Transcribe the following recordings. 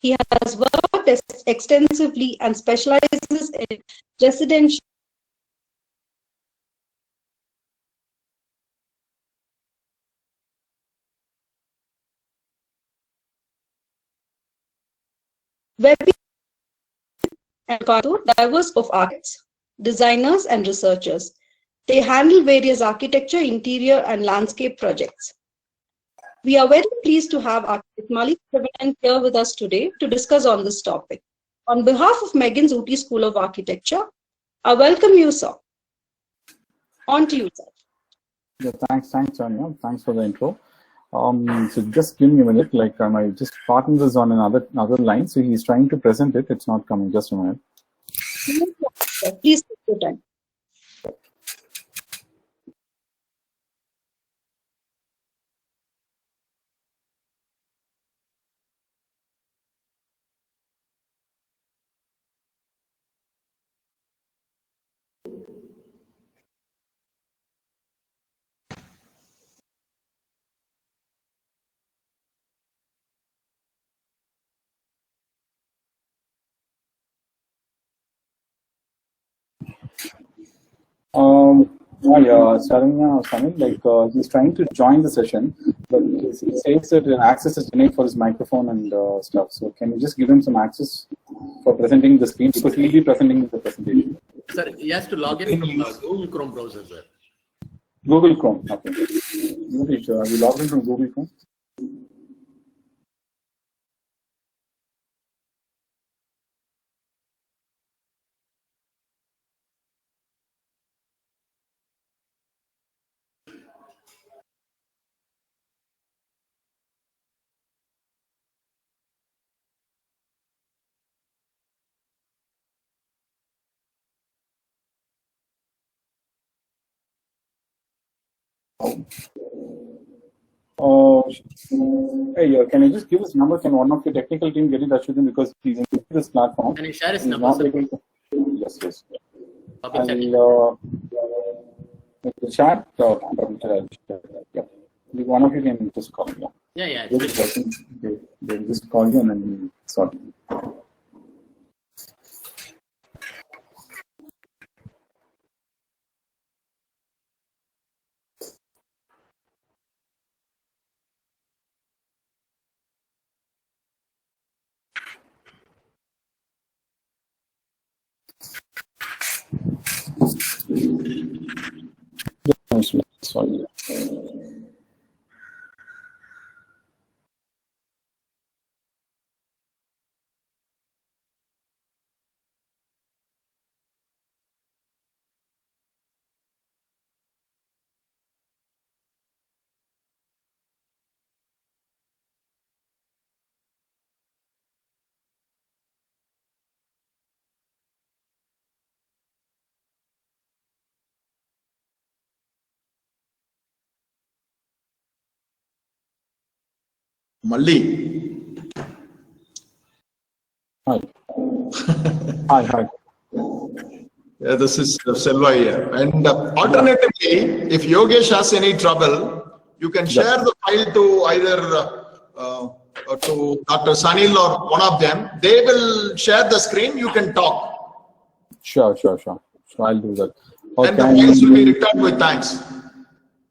He has worked extensively and specializes in residential web and diverse of architects, designers, and researchers. They handle various architecture, interior, and landscape projects. We are very pleased to have Architect Malik here with us today to discuss on this topic. On behalf of McGANS Ooty School of Architecture, I welcome you, sir. On to you, sir. Yeah, thanks, Anya. Thanks for the intro. So just give me a minute. Like my just partner is on another line, so he's trying to present it. It's not coming. Just a minute. Please take your time. Sunil, like he's trying to join the session, but he says that access is denied for his microphone and stuff. So can you just give him some access for presenting the screen, because he'll be presenting the presentation. Sir, he has to log in from Google Chrome browser, sir. Google Chrome. Okay. Are you logged in from Google Chrome? Hey, can you just give us number? Can one of your technical team get in touch with him, because he's in this platform? Can you share his number, sir? Yes. I'll the chat. Yeah. One of you can just call me. Yeah. They'll just call you and then sort it. Sorry. Malli. Hi. Hi. Yeah, this is Selva here. And alternatively, if Yogesh has any trouble, you can share the file to either to Dr. Sanil or one of them. They will share the screen. You can talk. Sure. I'll do that. And the files will be returned with thanks.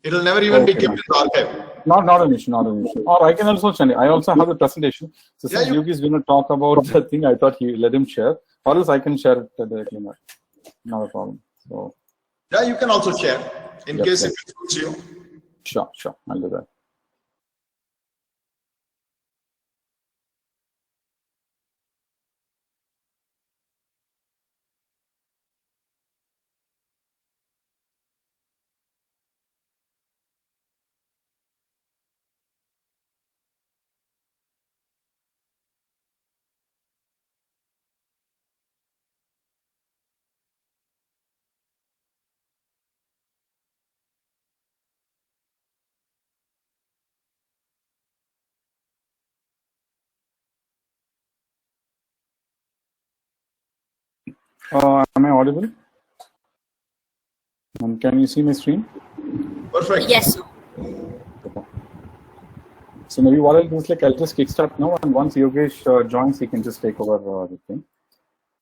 It will never even be kept in the archive. Not an issue. Or I can also send it. I also have the presentation. So since Yogi is going to talk about the thing, I thought he let him share. Or else I can share it directly. Not a problem. So yeah, you can also share in case it suits you. Sure. I'll do that. Am I audible? Can you see my screen? Perfect. Yes. So maybe what I'll do is like I'll just kickstart now, and once Yogesh joins, he can just take over the thing.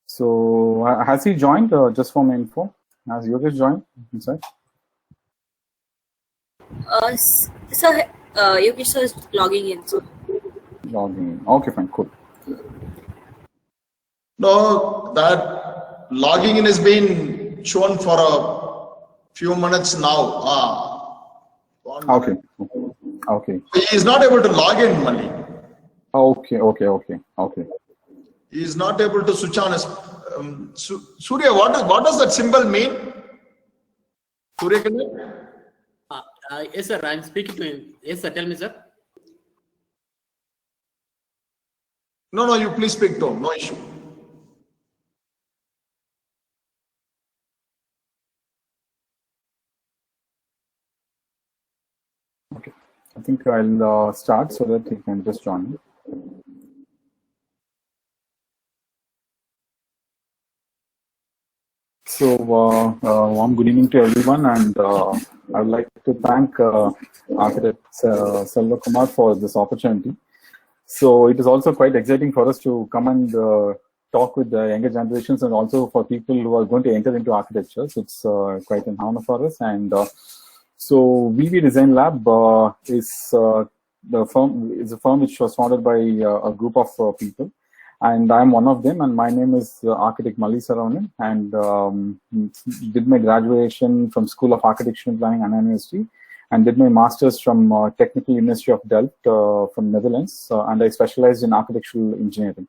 So has he joined? Just for my info, has Yogesh joined inside? Sir, Yogesh sir is logging in. So. Logging in. Okay, fine, cool. No, that logging in has been shown for a few minutes now. Okay. Okay. He is not able to log in, Mali. Okay. He is not able to switch on his. Surya, what does that symbol mean? Surya, can you? Yes, sir. I'm speaking to him. Yes, sir. Tell me, sir. No, you please speak to him. No issue. Okay. I think I'll start so that he can just join. So, warm good evening to everyone, and I would like to thank Architect Selva Kumar for this opportunity. So, it is also quite exciting for us to come and talk with the younger generations, and also for people who are going to enter into architecture. So, it's quite an honor for us. And so, VV Design Lab is a firm which was founded by a group of people. And I'm one of them, and my name is Architect Malli Saravanan, and did my graduation from School of Architecture and Planning, Anna University, and did my master's from Technical University of Delft from Netherlands, and I specialized in architectural engineering.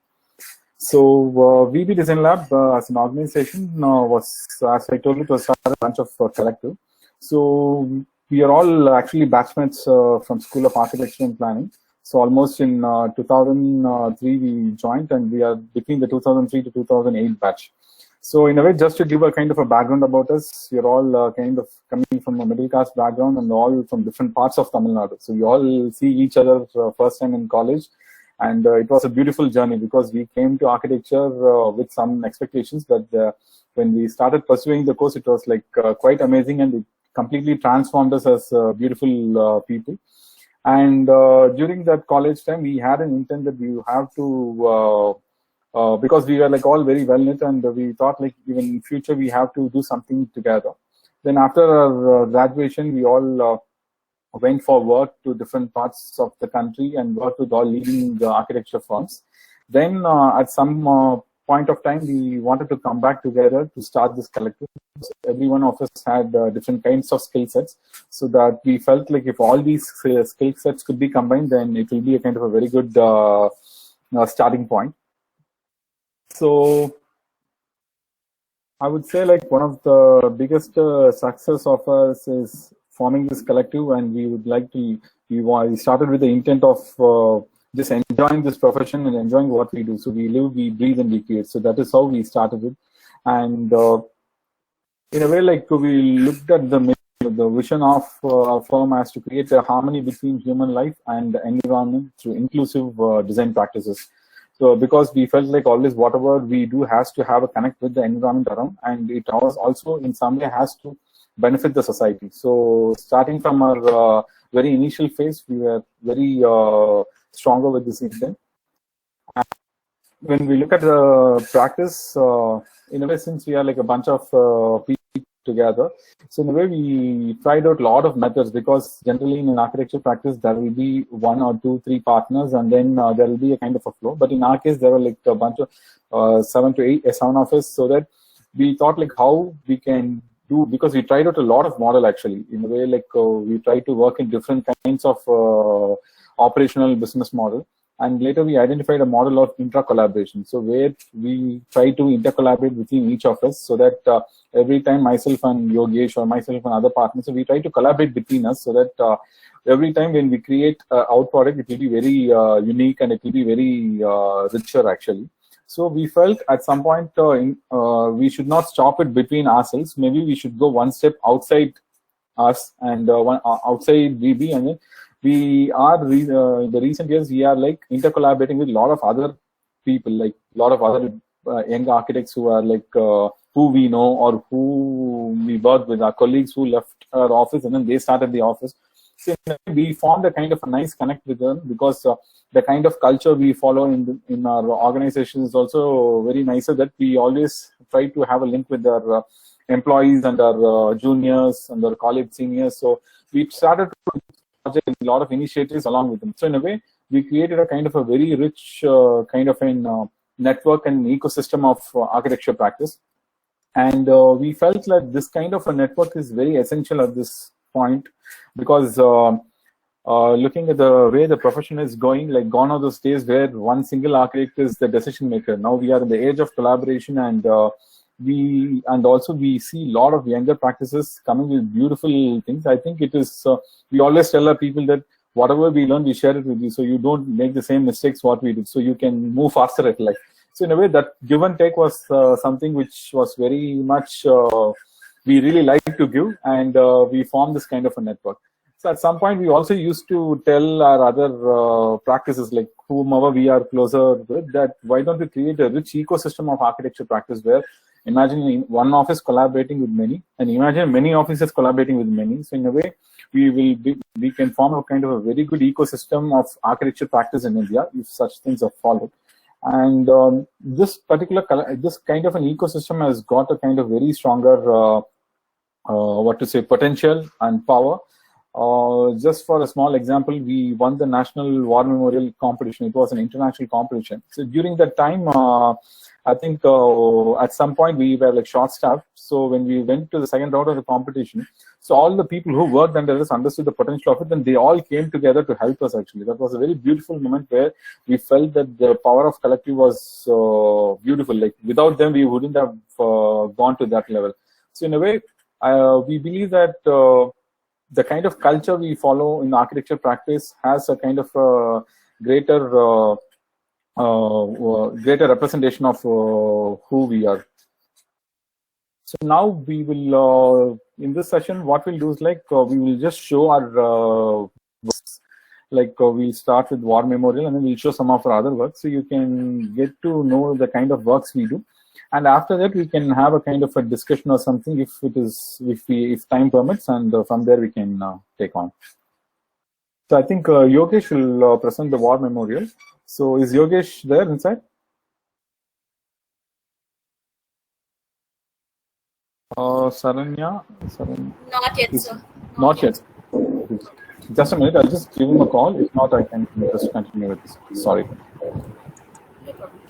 So VB Design Lab as an organization was, as I told you, to start a bunch of collective. So we are all actually batchmates from School of Architecture and Planning. So almost in 2003 we joined, and we are between the 2003 to 2008 batch. So in a way, just to give a kind of a background about us, we are all kind of coming from a middle class background and all from different parts of Tamil Nadu. So we all see each other first time in college, and it was a beautiful journey because we came to architecture with some expectations, but when we started pursuing the course, it was like quite amazing, and it completely transformed us as beautiful people. And during that college time, we had an intent that we have to, because we were like all very well knit, and we thought like even in future we have to do something together. Then after our graduation, we all went for work to different parts of the country and worked with all leading architecture firms. Then at some point of time, we wanted to come back together to start this collective. So every one of us had different kinds of skill sets, so that we felt like if all these skill sets could be combined, then it will be a kind of a very good starting point. So I would say like one of the biggest success of us is forming this collective, and we would like to, we started with the intent of just enjoying this profession and enjoying what we do. So we live, we breathe, and we create. So that is how we started it. And in a way, like we looked at the vision of our firm as to create a harmony between human life and the environment through inclusive design practices. So because we felt like always whatever we do has to have a connect with the environment around, and it also in some way has to benefit the society. So starting from our very initial phase, we were very stronger with this intent. And when we look at the practice, in a way, since we are like a bunch of people together, so in a way we tried out a lot of methods, because generally in an architecture practice there will be 1 or 2, 3 partners, and then there will be a kind of a flow. But in our case, there were like a bunch of 7 of us, so that we thought like how we can do, because we tried out a lot of model actually. In a way, like we tried to work in different kinds of operational business model, and later we identified a model of intra-collaboration. So where we try to inter-collaborate between each of us, so that every time myself and Yogesh or myself and other partners, so we try to collaborate between us, so that every time when we create our product, it will be very unique, and it will be very richer actually. So we felt at some point we should not stop it between ourselves. Maybe we should go one step outside us and outside VB, and then we are in the recent years we are like intercollaborating with a lot of other people, like a lot of other young architects who are like who we know or who we work with, our colleagues who left our office and then they started the office. So we formed a kind of a nice connect with them because the kind of culture we follow in our organization is also very nicer, that we always try to have a link with our employees and our juniors and our college seniors. So we started to project a lot of initiatives along with them. So in a way, we created a kind of a very rich kind of an network and ecosystem of architecture practice. And we felt like this kind of a network is very essential at this point, because looking at the way the profession is going, like gone are those days where one single architect is the decision maker. Now we are in the age of collaboration, and we see a lot of younger practices coming with beautiful things. I think it is, we always tell our people that whatever we learn, we share it with you, so you don't make the same mistakes what we did, so you can move faster at life. So in a way, that give and take was something which was very much we really like to give, and we formed this kind of a network. So at some point, we also used to tell our other practices, like whomever we are closer with, that why don't we create a rich ecosystem of architecture practice where imagine one office collaborating with many, and imagine many offices collaborating with many. So in a way, we can form a kind of a very good ecosystem of architecture practice in India if such things are followed. And this kind of an ecosystem has got a kind of very stronger potential and power. Just for a small example, we won the National War Memorial competition. It was an international competition. So during that time, I think at some point we were like short-staffed. So when we went to the second round of the competition, so all the people who worked under us understood the potential of it, and they all came together to help us. Actually, that was a very beautiful moment where we felt that the power of collective was beautiful. Like without them, we wouldn't have gone to that level. So in a way, we believe that the kind of culture we follow in architecture practice has a kind of greater representation of who we are. So now we will, in this session, what we'll do is like, we will just show our works. Like we'll start with War Memorial, and then we'll show some of our other works, so you can get to know the kind of works we do. And after that, we can have a kind of a discussion or something if time permits, and from there we can take on. So I think Yogesh will present the War Memorial. So is Yogesh there inside? Saranya? Not yet, sir. Not yet. Just a minute, I'll just give him a call. If not, I can just continue with this. Sorry. No problem.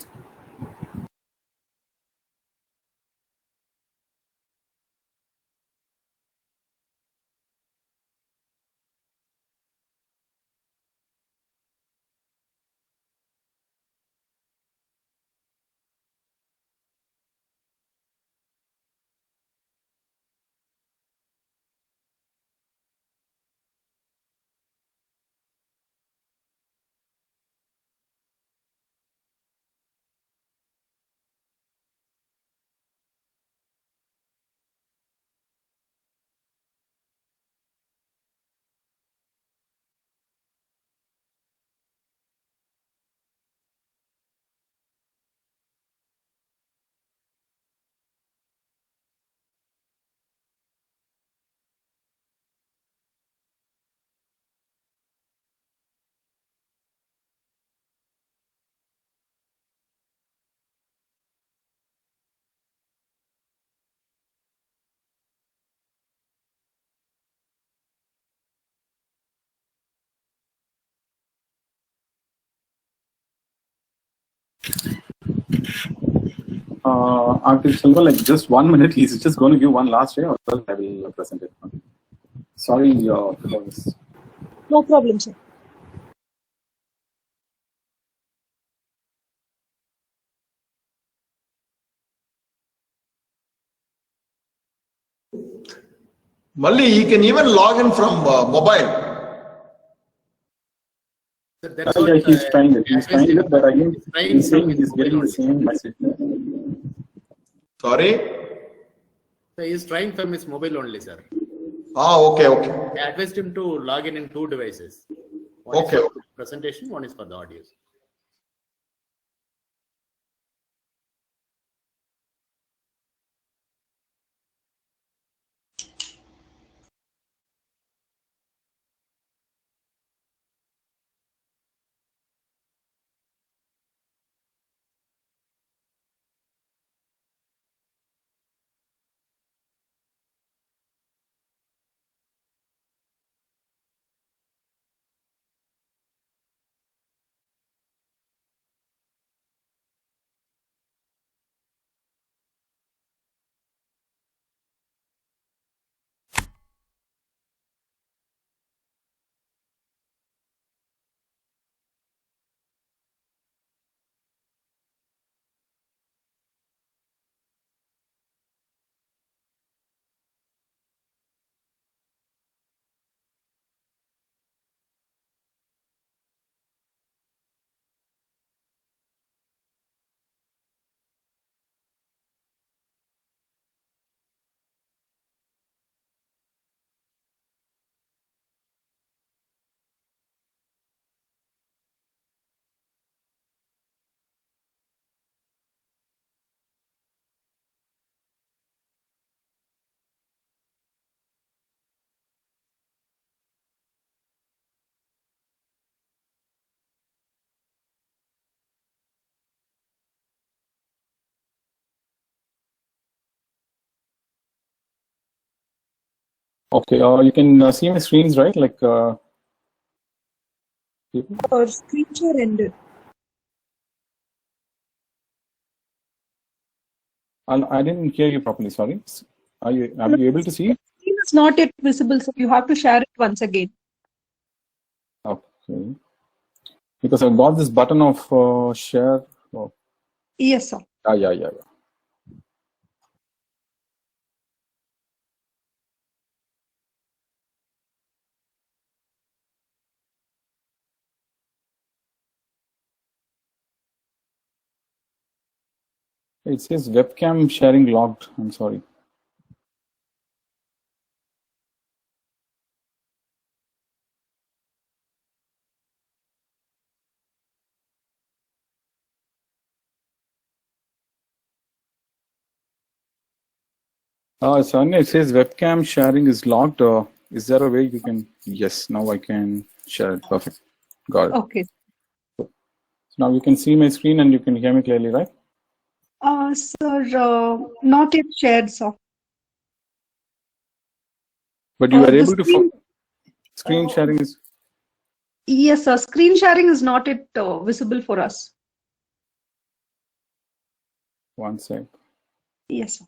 Until Silva, like just 1 minute, he's just going to give one last day, or else I will present it. Sorry for this. No problem, sir. Malli, he can even log in from mobile. Yeah, he's trying it. He's trying it, but again, he's saying he's getting the same message. Sorry? So he is trying from his mobile only, sir. Okay. I advised him to log in 2 devices. One is for presentation, one is for the audio. Okay, you can see my screens, right? Like, Our screen share ended. I didn't hear you properly. Sorry. Are you able to see? Screen is not yet visible, so you have to share it once again. Okay. Because I got this button of share. Oh. Yes, sir. Yeah. It says webcam sharing logged. I'm sorry. Sonia, it says webcam sharing is logged. Is there a way you can? Yes, now I can share it. Perfect. Got it. Okay. So now you can see my screen and you can hear me clearly, right? Sir, not yet shared, sir. But you were able screen, to. Screen sharing is. Yes, sir. Screen sharing is not yet visible for us. One sec. Yes, sir.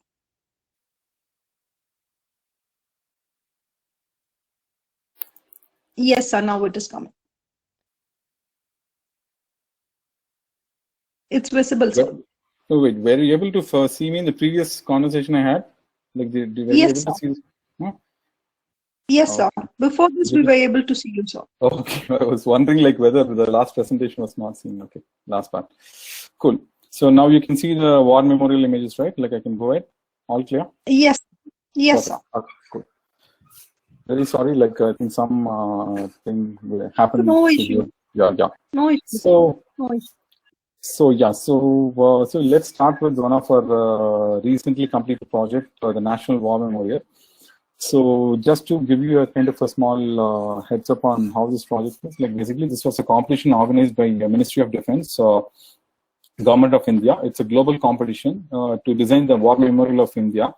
Yes, sir. Now it is coming. It's visible, sir. Oh, wait, were you able to see me in the previous conversation I had? Like, were you Yes, able sir. to see? Huh? Yes, sir. Before this, we were able to see you, sir. Okay, I was wondering like whether the last presentation was not seen. Okay, last part. Cool. So now you can see the war memorial images, right? Like I can go ahead. All clear? Yes. Yes, perfect. sir. Okay, cool. Very sorry, like I think some thing happened. No issue. Yeah. No issue. So. No issue. So let's start with one of our recently completed project, the National War Memorial. So just to give you a kind of a small heads up on how this project is, like basically this was a competition organized by the Ministry of Defense, Government of India. It's a global competition to design the War Memorial of India.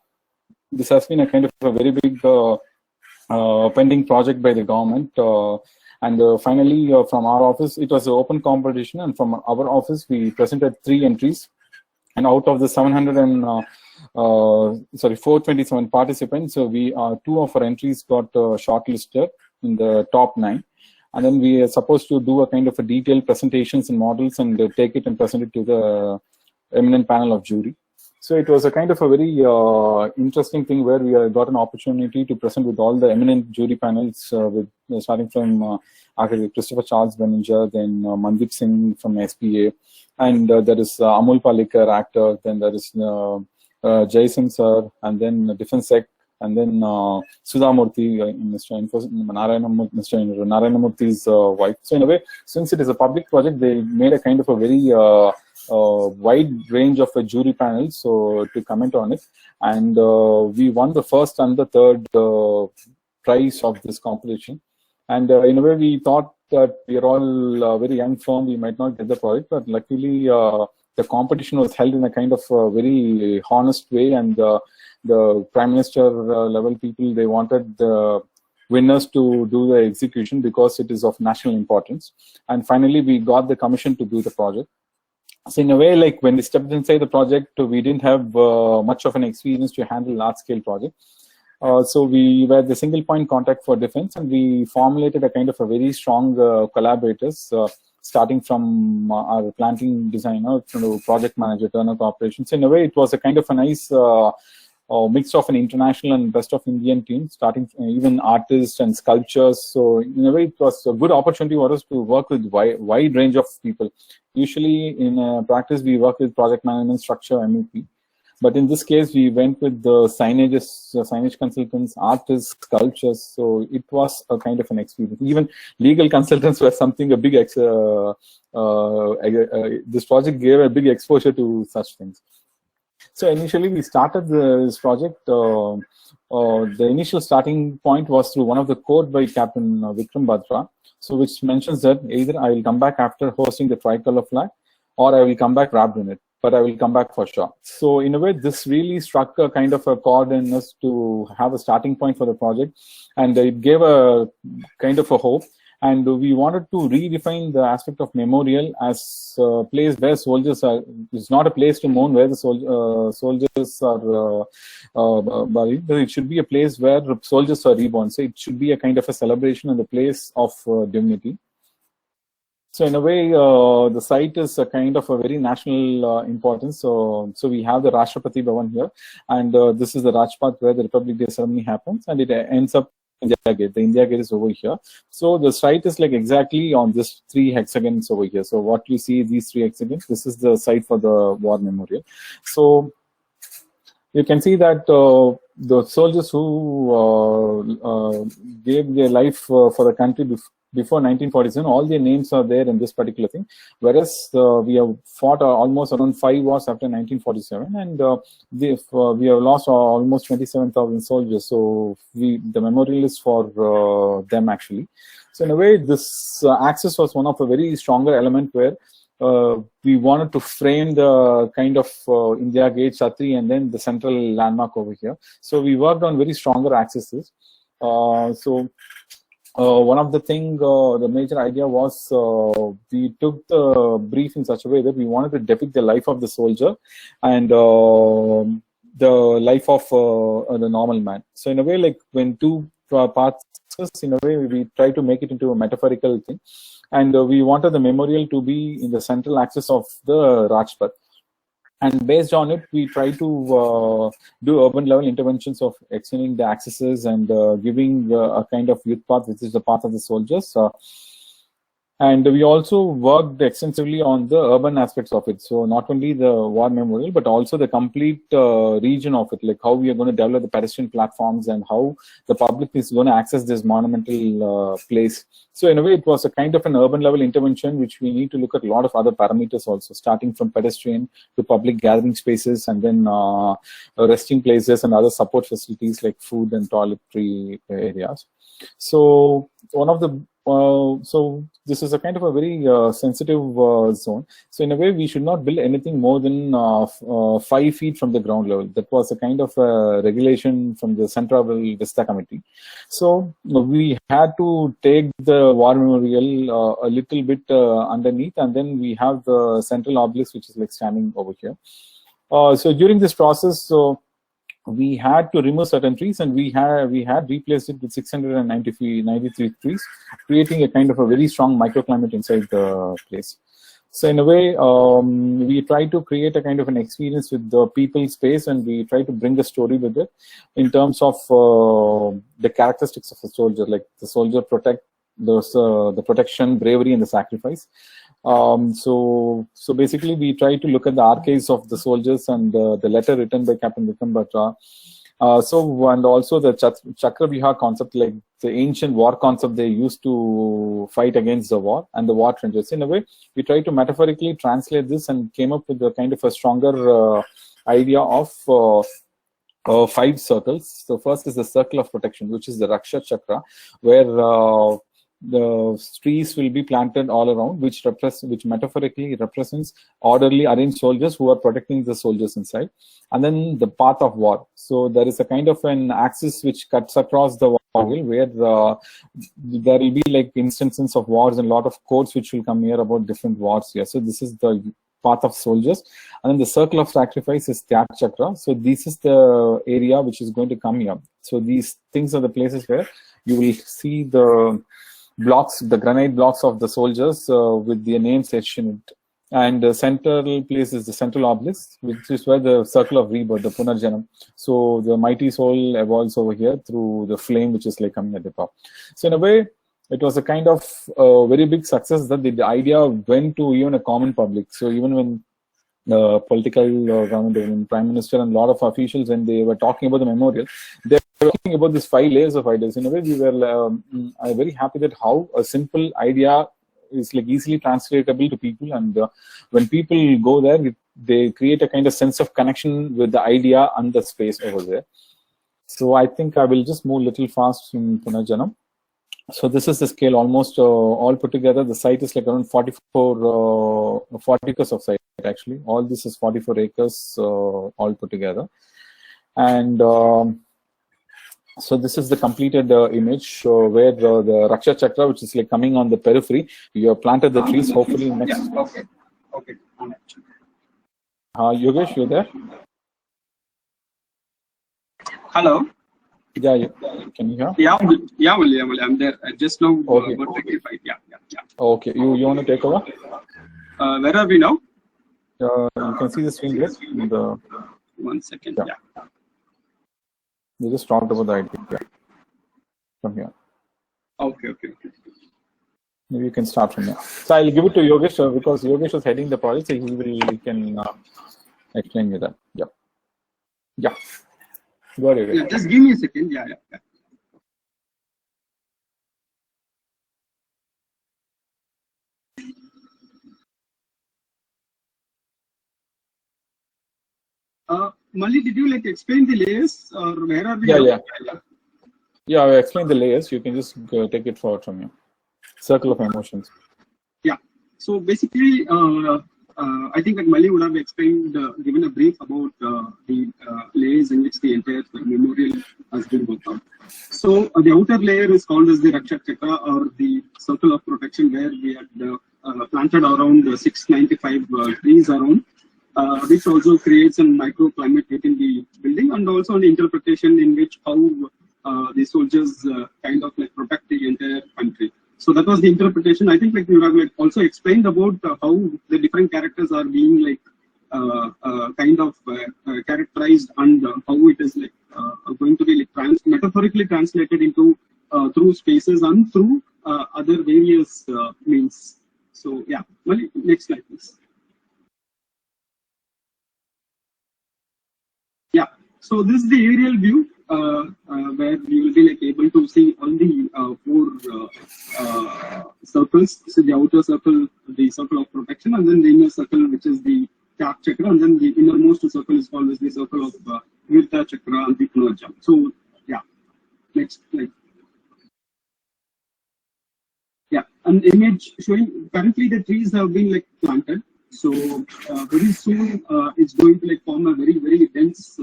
This has been a kind of a very big pending project by the government. And finally, from our office, it was an open competition, and from our office, we presented 3 entries. And out of the 427 participants, so 2 of our entries got shortlisted in the top 9. And then we are supposed to do a kind of a detailed presentations and models and take it and present it to the eminent panel of jury. So it was a kind of a very interesting thing where we got an opportunity to present with all the eminent jury panels, starting from Architect Christopher Charles Benninger, then Mandeep Singh from SPA, and there is Amul Palikar, actor, then there is Jason sir, and then Defense Sec, and then Sudha Murthy, Mr. Narayanamurthy's wife. So in a way, since it is a public project, they made a kind of a very wide range of jury panels to comment on it, and we won the first and the third prize of this competition. And in a way, we thought that we are all very young firm, we might not get the project, but luckily the competition was held in a kind of very honest way, and the Prime Minister level people, they wanted the winners to do the execution because it is of national importance. And finally, we got the commission to do the project. So in a way, like when we stepped inside the project, we didn't have much of an experience to handle large-scale project. So we were the single point contact for defense, and we formulated a kind of a very strong collaborators, starting from our planting designer to project manager, Turner Corporation. So in a way, it was a kind of a nice mix of an international and best of Indian team, starting from even artists and sculptures. So in a way, it was a good opportunity for us to work with wide range of people. Usually in practice, we work with project management, structure, MEP. But in this case, we went with the signage consultants, artists, sculptures. So it was a kind of an experience. Even legal consultants were something, a big, this project gave a big exposure to such things. So initially we started this project. The initial starting point was through one of the quote by Captain Vikram Batra. So which mentions that either I will come back after hosting the tricolor flag, or I will come back wrapped in it. but I will come back for sure. So in a way, this really struck a kind of a chord in us to have a starting point for the project, and it gave a kind of a hope. And we wanted to redefine the aspect of memorial as a place where soldiers are. It's not a place to mourn where the soldiers are buried. It should be a place where soldiers are reborn. So it should be a kind of a celebration and a place of dignity. So in a way, the site is a kind of a very national importance. So we have the Rashtrapati Bhavan here, and this is the Rajpath where the Republic Day ceremony happens, and it ends up in India Gate. The India Gate is over here. So the site is like exactly on this 3 hexagons over here. So what you see, these 3 hexagons, this is the site for the war memorial. So you can see that the soldiers who gave their life for the country before 1947, all their names are there in this particular thing. Whereas we have fought almost around 5 wars after 1947, and we have lost almost 27,000 soldiers. So the memorial is for them actually. So in a way, this axis was one of a very stronger element where we wanted to frame the kind of India Gate, Chhatri, and then the central landmark over here. So we worked on very stronger axes. One of the things, the major idea was we took the brief in such a way that we wanted to depict the life of the soldier and the life of the normal man. So in a way, like when 2 parts, in a way, we try to make it into a metaphorical thing. And we wanted the memorial to be in the central axis of the Rajpath. And based on it, we try to do urban level interventions of extending the accesses and giving a kind of youth path, which is the path of the soldiers. And we also worked extensively on the urban aspects of it. So not only the war memorial, but also the complete region of it, like how we are going to develop the pedestrian platforms and how the public is going to access this monumental place. So in a way, it was a kind of an urban level intervention, which we need to look at a lot of other parameters also, starting from pedestrian to public gathering spaces, and then resting places and other support facilities like food and toiletry areas. So one of the so this is a kind of a very sensitive zone. So in a way, we should not build anything more than 5 feet from the ground level. That was a kind of regulation from the Central Vista Committee. So we had to take the war memorial a little bit underneath, and then we have the central obelisk, which is like standing over here. So during this process, we had to remove certain trees, and we had replaced it with 693 trees, creating a kind of a very strong microclimate inside the place. So in a way, we try to create a kind of an experience with the people space, and we try to bring the story with it in terms of the characteristics of a soldier, like the soldier the protection, bravery, and the sacrifice. So basically, we try to look at the archives of the soldiers and the letter written by Captain Vikram Batra. And also the Chakravyuha concept, like the ancient war concept they used to fight against the war, and the war trenches. In a way, we try to metaphorically translate this and came up with a kind of a stronger idea of 5 circles. So first is the circle of protection, which is the Raksha Chakra, where the trees will be planted all around, which metaphorically represents orderly arranged soldiers who are protecting the soldiers inside. And then the path of war. So there is a kind of an axis which cuts across the war where there will be like instances of wars and a lot of quotes which will come here about different wars here. So this is the path of soldiers. And then the circle of sacrifice is Tyag Chakra. So this is the area which is going to come here. So these things are the places where you will see the blocks, the granite blocks of the soldiers with their names etched in it. And the central place is the central obelisk, which is where the circle of rebirth, the Punarjanam. So the mighty soul evolves over here through the flame, which is like coming at the top. So in a way, it was a kind of very big success that the idea went to even a common public. So even when the political government, prime minister, and a lot of officials, when they were talking about the memorial, they were talking about these 5 layers of ideas. In a way, we were very happy that how a simple idea is like easily translatable to people, and when people go there, they create a kind of sense of connection with the idea and the space over there. So I think I will just move a little fast in Punarjanam. So this is the scale almost all put together. The site is like around 40 acres of site actually. All this is 44 acres all put together. And so this is the completed image where the Raksha Chakra, which is like coming on the periphery. You have planted the trees hopefully next. Yeah, okay. Okay. Yogesh, you there? Hello. Yeah, can you hear? Yeah, well, I'm there. I just now Okay. got rectified. Yeah. Okay, you want to take over? Where are we now? You can see the screen there. 1 second. Yeah. Yeah. You just talked about the idea from here. Okay. Maybe you can start from here. So I'll give it to Yogesh because Yogesh was heading the project, so he can explain me that. Yeah. Go ahead. Yeah, just give me a second. Yeah. Mali, did you like explain the layers or where are we? Yeah, I explained the layers. You can just take it forward from here. Circle of emotions. Yeah. So basically, I think that Mali would have explained, given a brief about the layers in which the entire memorial has been worked out. So the outer layer is called as the Raksha Chakra or the circle of protection, where we had planted around 695 trees around, which also creates a microclimate within the building, and also an interpretation in which how the soldiers kind of like protect the entire country. So that was the interpretation. I think like you have like also explained about how the different characters are being like kind of characterized, and how it is like going to be like metaphorically translated into through spaces and through other various means. So yeah, well, next slide please. Yeah, so this is the aerial view where you will be like able to see all the four circles. So the outer circle, the circle of protection, and then the inner circle, which is the cap chakra, and then the innermost circle is called as the circle of Virta chakra and the Punarjam. So yeah, next slide. Yeah, an image showing currently the trees have been like planted. So very soon it's going to like form a very, very dense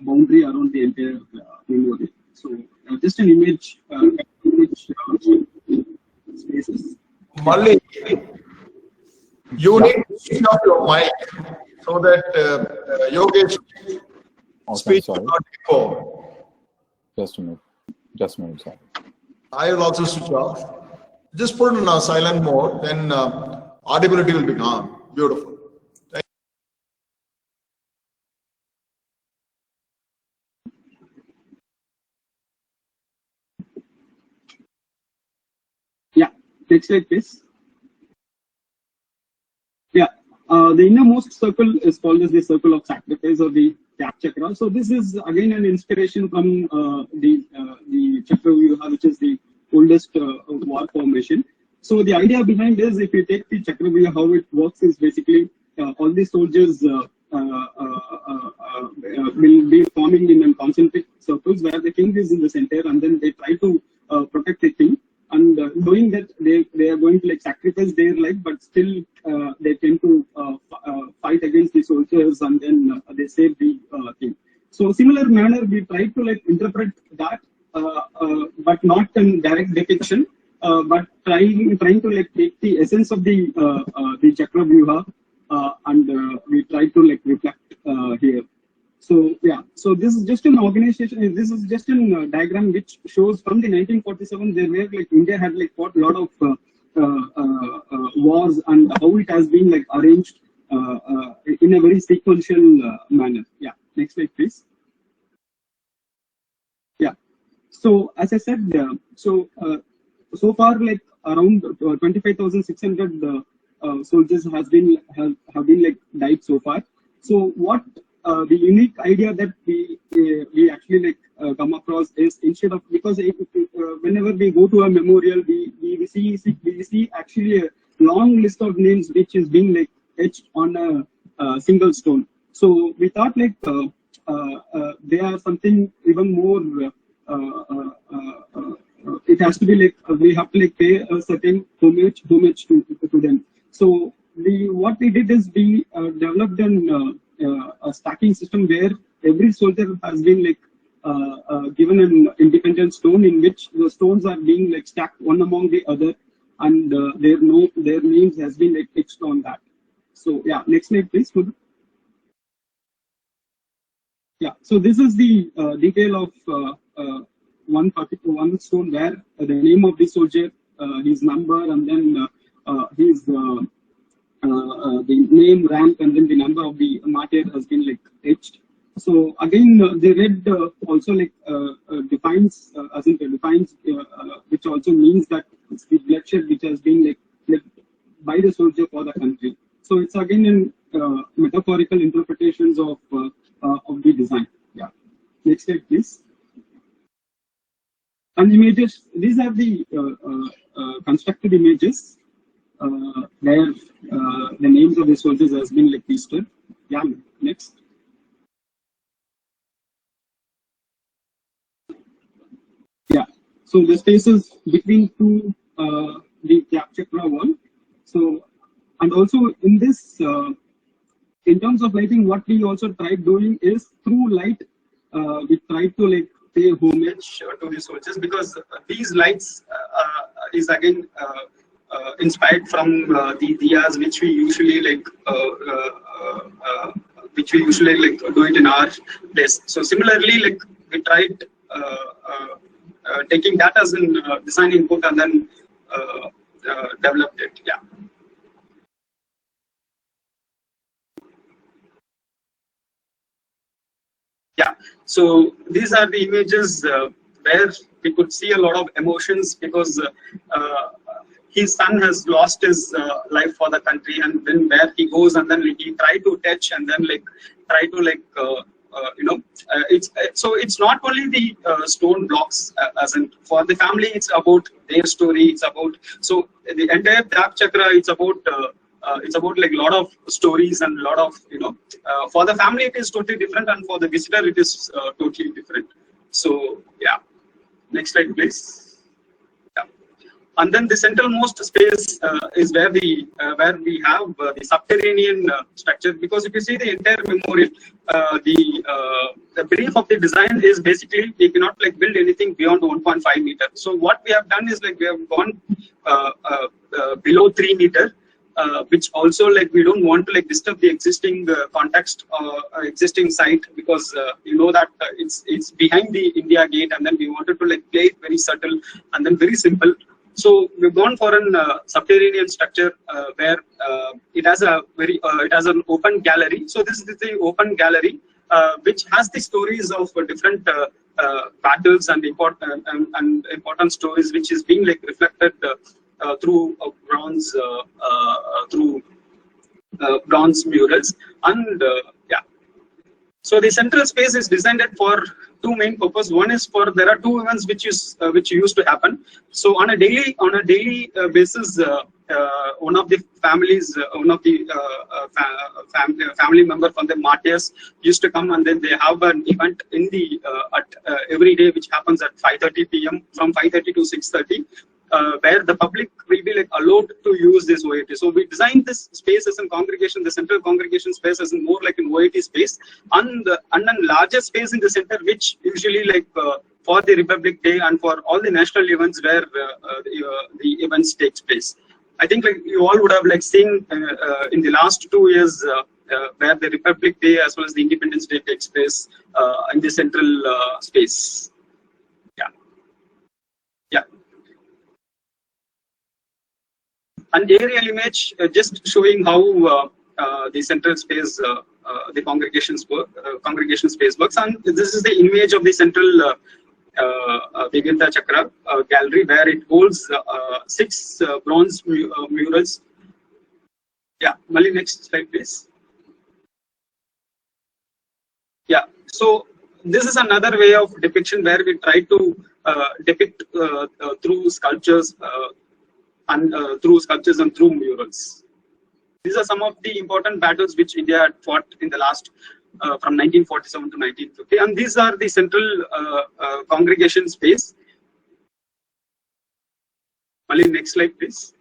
boundary around the entire memorial. So just an image, spaces. Malli, you need to switch off your mic so that Yogesh speech will not echo. Just a minute, sorry. I will also switch off. Just put it in silent mode, then audibility will be gone. Beautiful. Yeah, next slide please. Yeah, the innermost circle is called as the circle of sacrifice or the cap chakra. So this is again an inspiration from the chakra vyuha, which is the oldest war formation. So the idea behind this, if you take the chakra vyuha, how it works is basically all the soldiers will be forming in concentric circles where the king is in the center, and then they try to protect the king. And knowing that they are going to like sacrifice their life, but still they tend to fight against the soldiers, and then they save the king. So similar manner, we try to like interpret that, but not in direct depiction, but trying to like take the essence of the chakra vyuha, and we try to like reflect here. So yeah, so this is just an organization. This is just a diagram which shows from the 1947 there where like India had like fought a lot of wars, and how it has been like arranged in a very sequential manner. Yeah, next slide please. Yeah, so as I said, so far like around 25,600 soldiers have been like died so far. So what the unique idea that we actually like come across is, instead of, because whenever we go to a memorial, we see actually a long list of names which is being like etched on a single stone. So we thought like they are something even more it has to be like we have to like pay a certain homage to them. So what we did is we developed a stacking system where every soldier has been like given an independent stone in which the stones are being like stacked one among the other, and their names has been like etched on that. So yeah, next slide please. Yeah, so this is the detail of one stone where the name of the soldier, his number, and then his the name, rank, and then the number of the martyr has been like etched. So again, the red also like defines, which also means that it's the bloodshed which has been like led by the soldier for the country. So it's again in metaphorical interpretations of the design. Yeah. Next slide, please. And images. These are the constructed images where the names of the soldiers has been like listed. Yeah. Next. Yeah. So the spaces between two the chakra wall. So and also in this. In terms of lighting, what we also tried doing is through light, we tried to like pay homage to the soldiers, because these lights is again inspired from the diyas which we usually like do it in our place. So similarly, like we tried taking that as an design input and then developed it. Yeah. Yeah, so these are the images where we could see a lot of emotions, because his son has lost his life for the country, and then where he goes and then he try to touch and then like try to like it's not only the stone blocks, as in for the family it's about their story, it's about, so the entire Dap Chakra, it's about like a lot of stories and a lot of, for the family it is totally different, and for the visitor it is totally different. So yeah, next slide please. Yeah. And then the centralmost space is where we have the subterranean structure, because if you see the entire memorial, the brief of the design is basically we cannot like build anything beyond 1.5 meter. So what we have done is like we have gone below 3 meter. Which also like we don't want to like disturb the existing context existing site, because that it's behind the India gate, and then we wanted to like play it very subtle and then very simple. So we've gone for an subterranean structure where it has an open gallery. So this is the open gallery which has the stories of different battles and important stories, which is being like reflected through bronze murals. And yeah, so the central space is designed for two main purposes. One is for, there are two events which used to happen. So on a daily basis, one of the families, family member from the martyrs used to come, and then they have an event in the every day, which happens at 5:30 p.m. from 5:30 to 6:30. Where the public will be like allowed to use this OIT. So we designed this space as a congregation, the central congregation space as more like an OIT space, and a larger space in the center, which usually like for the Republic Day and for all the national events where the events takes place. I think like you all would have like seen in the last 2 years where the Republic Day as well as the Independence Day takes place in the central space. Yeah. Yeah. An aerial image just showing how the central space, the congregation space works, and this is the image of the central Vivinta Chakra gallery, where it holds 6 bronze murals. Yeah, Mali, next slide, please. Yeah, so this is another way of depiction where we try to depict through sculptures. And through sculptures and through murals. These are some of the important battles which India had fought in the last from 1947 to 1950, and these are the central congregation space. Mali, next slide, please.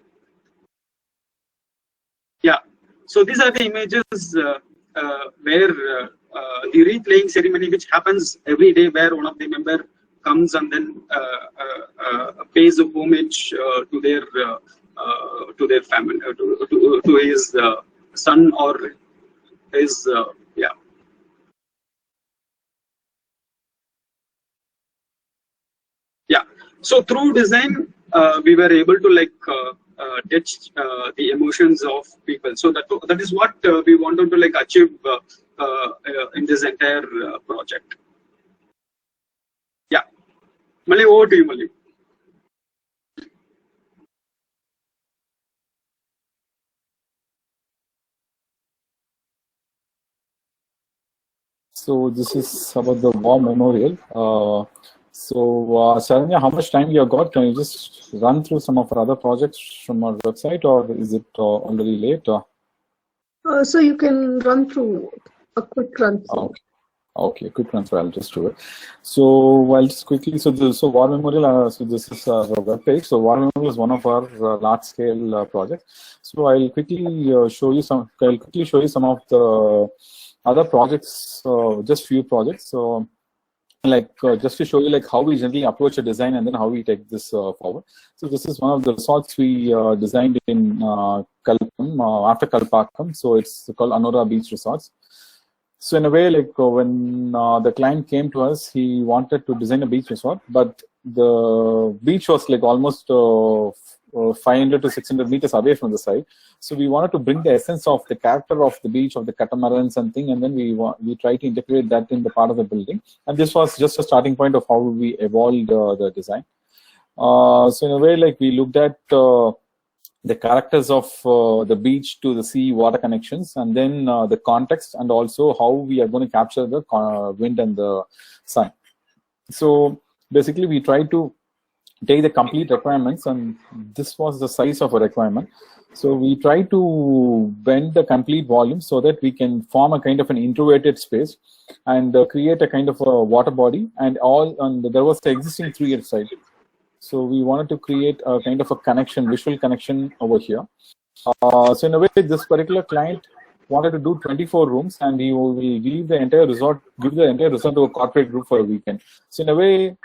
Yeah. So these are the images where the wreath laying ceremony, which happens every day, where one of the member comes and then pays a homage to their family, to his son or his yeah. Yeah. So through design, we were able to like touch the emotions of people. So that is what we wanted to like achieve in this entire project. Yeah. Mali, over to you, Mali. So this is about the war memorial. Saranya, how much time you have got? Can you just run through some of our other projects from our website, or is it already late? So you can run through a quick run through. Okay, quick run through. I'll just do it. So I'll just quickly. So War Memorial. So this is our web page. So War Memorial is one of our large-scale projects. So I'll quickly show you some. I'll quickly show you some of the other projects. Just few projects. So like just to show you like how we generally approach a design and then how we take this forward. So this is one of the resorts we designed in Kalpam, after Kalpakkam. So it's called Anora Beach Resorts. So in a way, like when the client came to us, he wanted to design a beach resort, but the beach was like almost 500 to 600 meters away from the site. So we wanted to bring the essence of the character of the beach, of the catamarans and thing, and then we try to integrate that in the part of the building. And this was just a starting point of how we evolved the design. So in a way, like we looked at the characters of the beach to the sea water connections, and then the context, and also how we are going to capture the wind and the sun. So basically we try to take the complete requirements, and this was the size of a requirement. So we try to bend the complete volume so that we can form a kind of an introverted space and create a kind of a water body, and there was the existing 3 site. So we wanted to create a kind of a connection, visual connection over here. So in a way, this particular client wanted to do 24 rooms, and he will give the entire resort to a corporate group for a weekend. So in a way,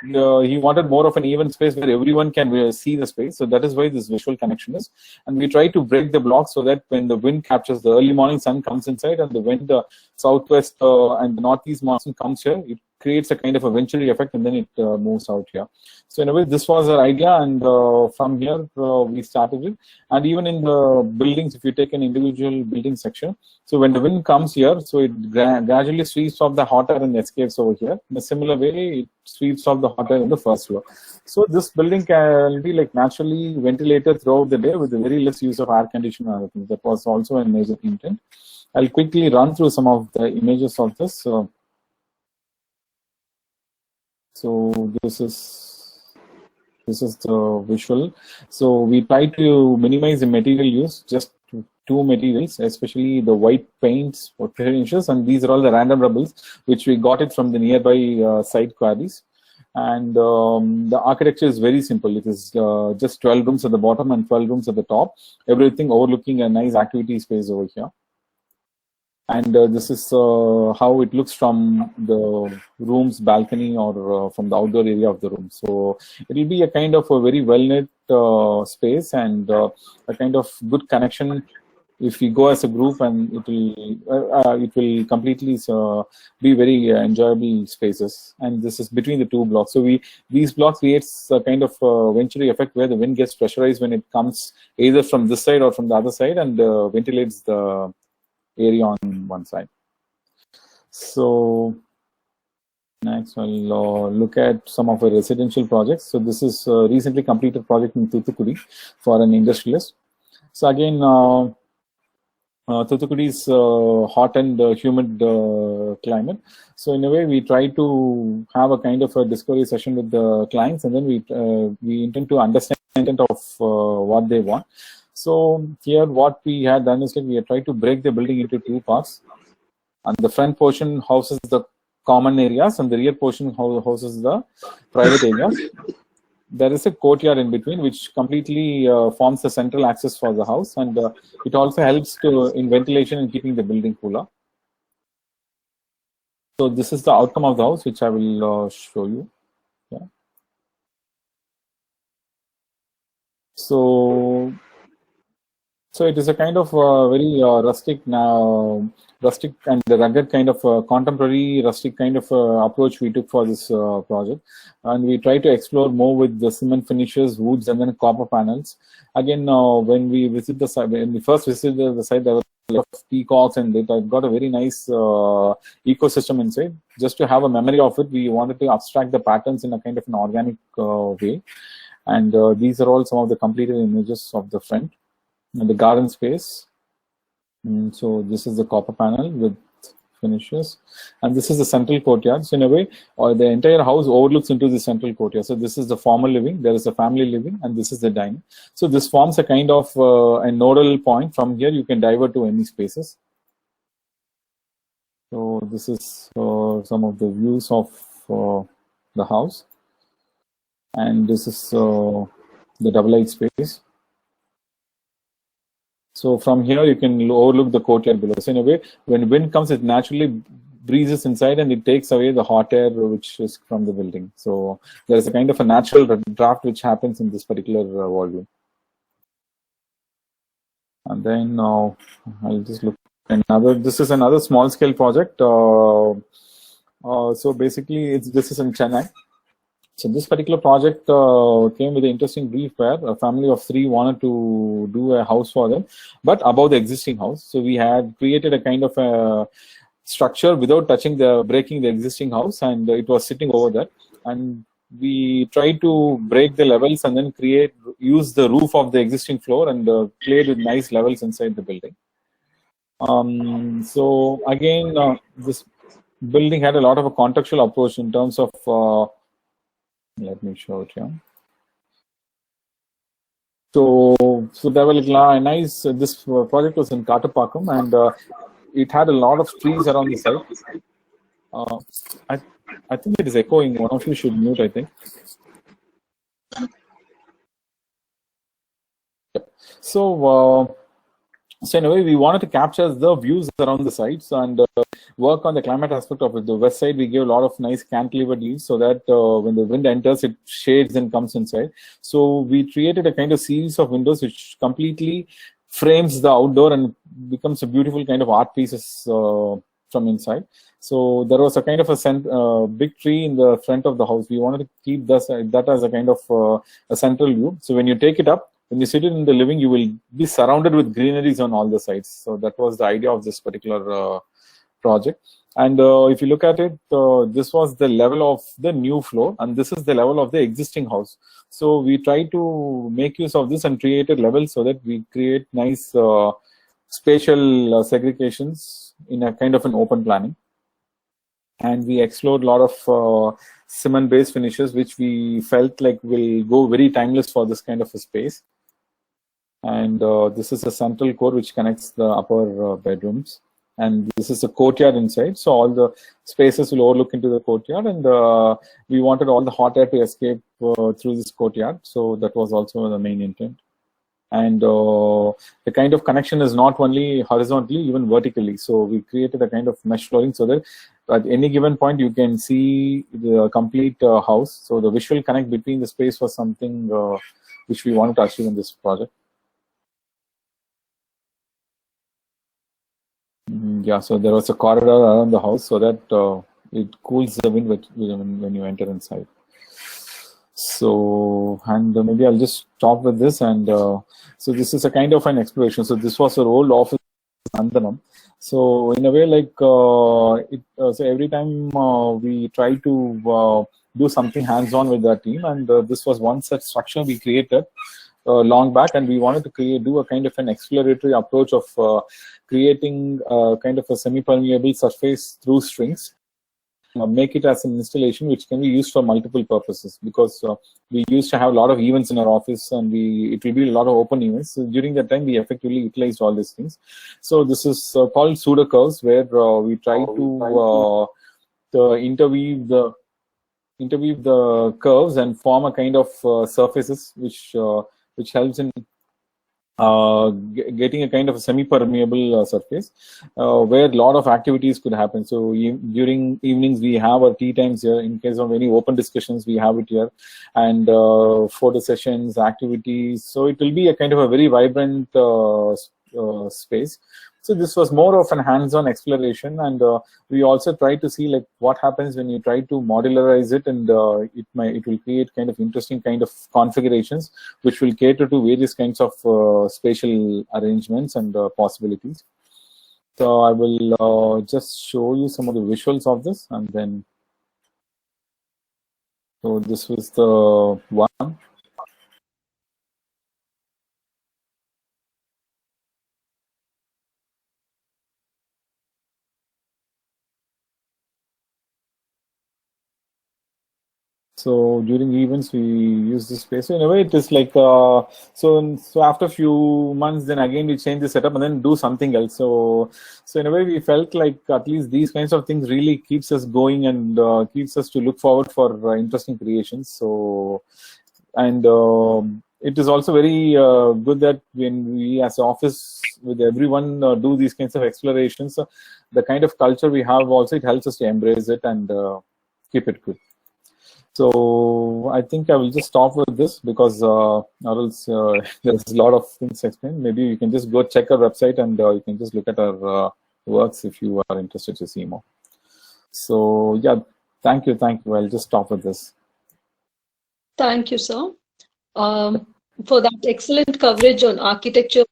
he wanted more of an even space where everyone can see the space. So that is why this visual connection is. And we try to break the blocks so that when the wind captures, the early morning sun comes inside, and when the southwest and the northeast monsoon comes here, it creates a kind of a venturi effect, and then it moves out here. So in a way, this was our idea, and from here we started it. And even in the buildings, if you take an individual building section, so when the wind comes here, so it gradually sweeps off the hot air and escapes over here. In a similar way, it sweeps off the hot air in the first floor. So this building can be like naturally ventilated throughout the day with the very less use of air conditioner and other things. That was also a major intent. I'll quickly run through some of the images of this. So this is the visual. So we try to minimize the material use, just 2 materials, especially the white paints for 10 inches, and these are all the random rubbles which we got it from the nearby site quarries. And the architecture is very simple. It is just 12 rooms at the bottom and 12 rooms at the top, everything overlooking a nice activity space over here. And this is how it looks from the room's balcony or from the outdoor area of the room. So it will be a kind of a very well-knit space, and a kind of good connection if we go as a group, and it will completely be very enjoyable spaces. And this is between the 2 blocks. So these blocks creates a kind of venturi effect where the wind gets pressurized when it comes either from this side or from the other side, and ventilates the area on one side. So next I'll look at some of our residential projects. So this is a recently completed project in Thoothukudi for an industrialist. So again, Thoothukudi is hot and humid climate. So in a way, we try to have a kind of a discovery session with the clients, and then we intend to understand of what they want. So here what we had done is that we had tried to break the building into 2 parts. And the front portion houses the common areas, and the rear portion houses the private areas. there is a courtyard in between which completely forms the central access for the house, and it also helps in ventilation and keeping the building cooler. So this is the outcome of the house, which I will show you. Yeah. So it is a kind of very rustic and rugged kind of contemporary rustic kind of approach we took for this project, and we try to explore more with the cement finishes, woods, and then copper panels. Again, when we visit the site, when we first visited the site, there were a lot of peacocks, and it got a very nice ecosystem inside. Just to have a memory of it, we wanted to abstract the patterns in a kind of an organic way, and these are all some of the completed images of the front. And the garden space. So this is the copper panel with finishes, and this is the central courtyard. So in a way, the entire house overlooks into the central courtyard. So this is the formal living, there is a family living, and this is the dining. So this forms a kind of a nodal point. From here you can divert to any spaces. So this is some of the views of the house, and this is the double-light space. So from here you can overlook the courtyard below. So in a way, when wind comes, it naturally breezes inside and it takes away the hot air which is from the building. So there is a kind of a natural draft which happens in this particular volume. And then I'll just look at another. This is another small scale project. So basically, this is in Chennai. So this particular project came with an interesting brief where a family of 3 wanted to do a house for them, but above the existing house. So we had created a kind of a structure without breaking the existing house, and it was sitting over there. And we tried to break the levels and then use the roof of the existing floor and played with nice levels inside the building. So again, this building had a lot of a contextual approach in terms of let me show it here. So there were nice. This project was in Katapakam, and it had a lot of trees around the site. I think it is echoing. One of you should mute, I think. So in a way, we wanted to capture the views around the sites and work on the climate aspect of it. The west side, we gave a lot of nice cantilever leaves so that when the wind enters, it shades and comes inside. So we created a kind of series of windows which completely frames the outdoor and becomes a beautiful kind of art pieces from inside. So there was a kind of a big tree in the front of the house. We wanted to keep that as a kind of a central view. So when you take it up, when you sit in the living, you will be surrounded with greeneries on all the sides. So that was the idea of this particular project. And if you look at it, this was the level of the new floor, and this is the level of the existing house. So we try to make use of this and create a level so that we create nice spatial segregations in a kind of an open planning. And we explored a lot of cement-based finishes, which we felt like will go very timeless for this kind of a space. And this is a central core which connects the upper bedrooms. And this is a courtyard inside. So all the spaces will overlook into the courtyard. And we wanted all the hot air to escape through this courtyard. So that was also the main intent. And the kind of connection is not only horizontally, even vertically. So we created a kind of mesh flooring so that at any given point you can see the complete house. So the visual connect between the space was something which we wanted to achieve in this project. Yeah, so there was a corridor around the house so that it cools the wind when you enter inside. So, and maybe I'll just stop with this. And so this is a kind of an exploration. So this was our old office in Andanam. So in a way, like so every time we try to do something hands-on with that team, and this was one such structure we created long back, and we wanted to do a kind of an exploratory approach of creating kind of a semi-permeable surface through strings. Make it as an installation which can be used for multiple purposes, because we used to have a lot of events in our office, and it will be a lot of open events. So during that time, we effectively utilized all these things. So this is called pseudo curves, where we try to interweave the interweave the curves and form a kind of surfaces which helps in getting a kind of a semi-permeable surface where a lot of activities could happen. So during evenings we have our tea times here. In case of any open discussions, we have it here, and photo sessions, activities. So it will be a kind of a very vibrant space. So this was more of an hands-on exploration, and we also try to see like what happens when you try to modularize it, and it will create kind of interesting kind of configurations which will cater to various kinds of spatial arrangements and possibilities. So I will just show you some of the visuals of this, and then so this was the one. So during events we use this space. So in a way it is like so after a few months then again we change the setup and then do something else. So in a way we felt like at least these kinds of things really keeps us going and keeps us to look forward for interesting creations. So and it is also very good that when we as an office with everyone do these kinds of explorations, the kind of culture we have also, it helps us to embrace it and keep it good. So I think I will just stop with this because or else there's a lot of things to explain. Maybe you can just go check our website and you can just look at our works if you are interested to see more. So yeah, thank you. I'll just stop with this. Thank you, sir, for that excellent coverage on architecture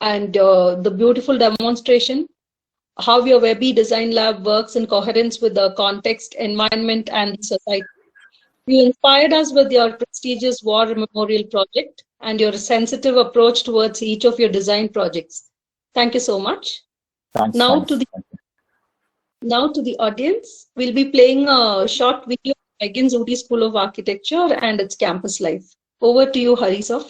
and the beautiful demonstration, how your Webby Design Lab works in coherence with the context, environment, and society. You inspired us with your prestigious War Memorial project and your sensitive approach towards each of your design projects. Thank you so much. Thanks. Now to the audience, we'll be playing a short video of McGANS Ooty School of Architecture and its campus life. Over to you, Hari sir.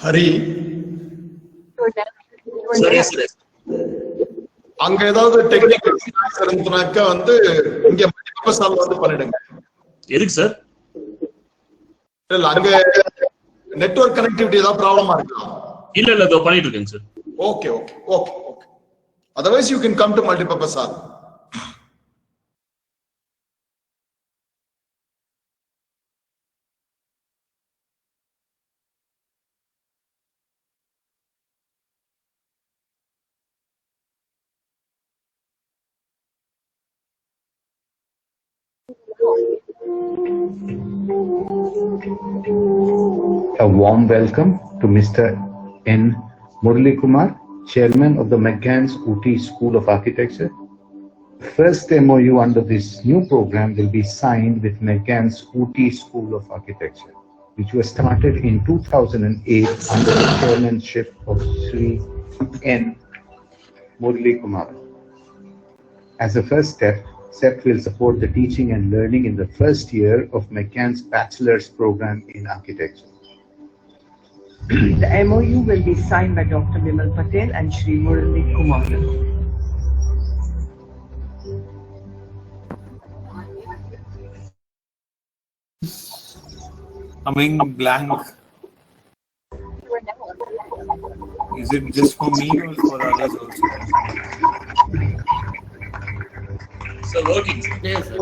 Hari அங்க ஏதாவது technical இருந்துனாக்கா வந்து இங்க multipurpose hall வந்து பண்ணிடுங்க. எதுக்கு sir? இல்ல அங்க network connectivity ஏதாவது ப்ராப்ளமா இருக்கா? இல்ல இதோ பண்ணிட்டு இருக்கேன் sir. Okay. Otherwise you can come to multipurpose hall. A warm welcome to Mr. N. Murali Kumar, Chairman of the McGANS Ooty School of Architecture. First MOU under this new program will be signed with McGANS Ooty School of Architecture, which was started in 2008 under the chairmanship of Sri N. Murali Kumar. As a first step, CEPT will support the teaching and learning in the first year of McGAN's Bachelor's Program in Architecture. The MOU will be signed by Dr. Bimal Patel and Shri Murali Kumar. Coming blank. Is it just for me or for others also? So working. Yes, sir.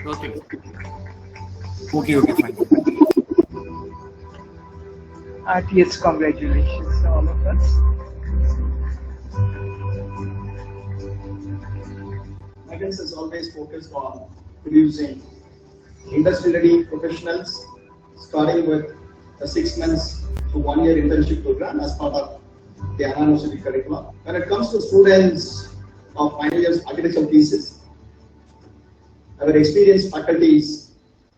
Working. Okay, fine. RTS, congratulations to all of us. McGANS is always focused on producing industry-ready professionals, starting with a 6 months to 1 year internship program as part of the University curriculum. When it comes to students of final year's architectural thesis, our experienced faculties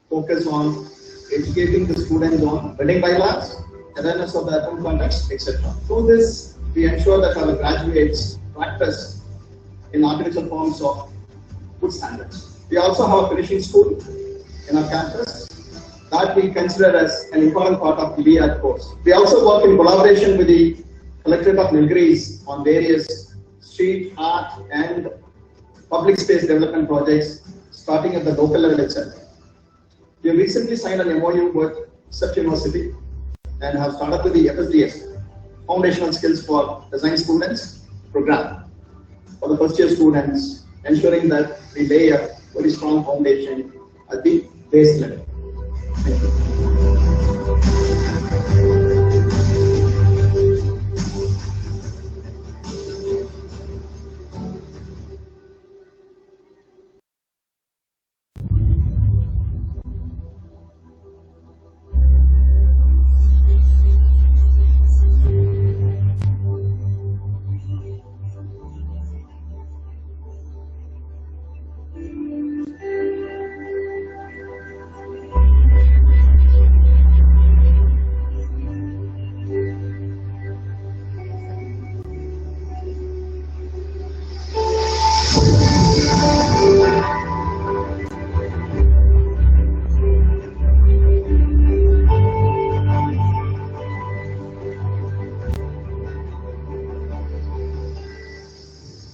focus on educating the students on building bylaws, awareness of the urban context, etc. Through this, we ensure that our graduates practice in architectural forms of good standards. We also have a finishing school in our campus that we consider as an important part of the BAR course. We also work in collaboration with the Collectorate of Nilgiris on various street art and public space development projects starting at the local level itself. We have recently signed an MOU with CEPT University and have started with the FSDS, Foundational Skills for Design Students program for the first year students, ensuring that we lay a very strong foundation at the base level. Thank you.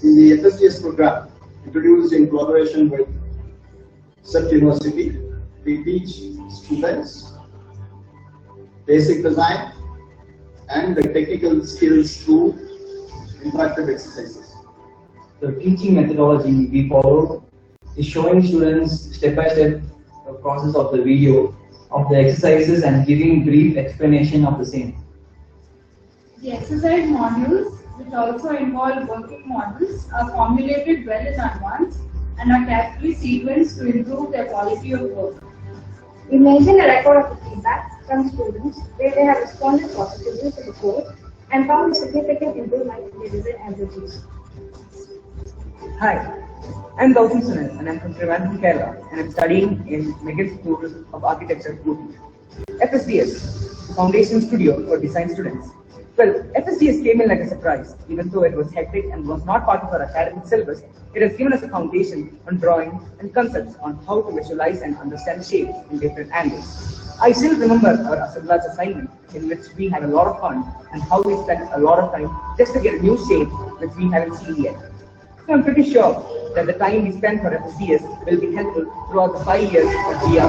The FSDS program, introduced in collaboration with CEPT University, we teach students basic design and the technical skills through interactive exercises. The teaching methodology we followed is showing students step-by-step the process of the video, of the exercises and giving brief explanation of the same. The exercise modules, which also involve working models, are formulated well in advance and are carefully sequenced to improve their quality of work. We maintain a record of the feedback from students where they have responded positively to the course and found a significant improvement in their design abilities. Hi, I'm Gautam Sunil and I'm from Trivandrum, Kerala, and I'm studying in McGANS School of Architecture Ooty. FSDS, Foundation Studio for Design Students. Well, FSDS came in like a surprise. Even though it was hectic and was not part of our academic syllabus, it has given us a foundation on drawing and concepts on how to visualize and understand shapes in different angles. I still remember our Asabla's assignment, in which we had a lot of fun and how we spent a lot of time just to get a new shape which we haven't seen yet. So I'm pretty sure that the time we spend for FSDS will be helpful throughout the 5 years of BR.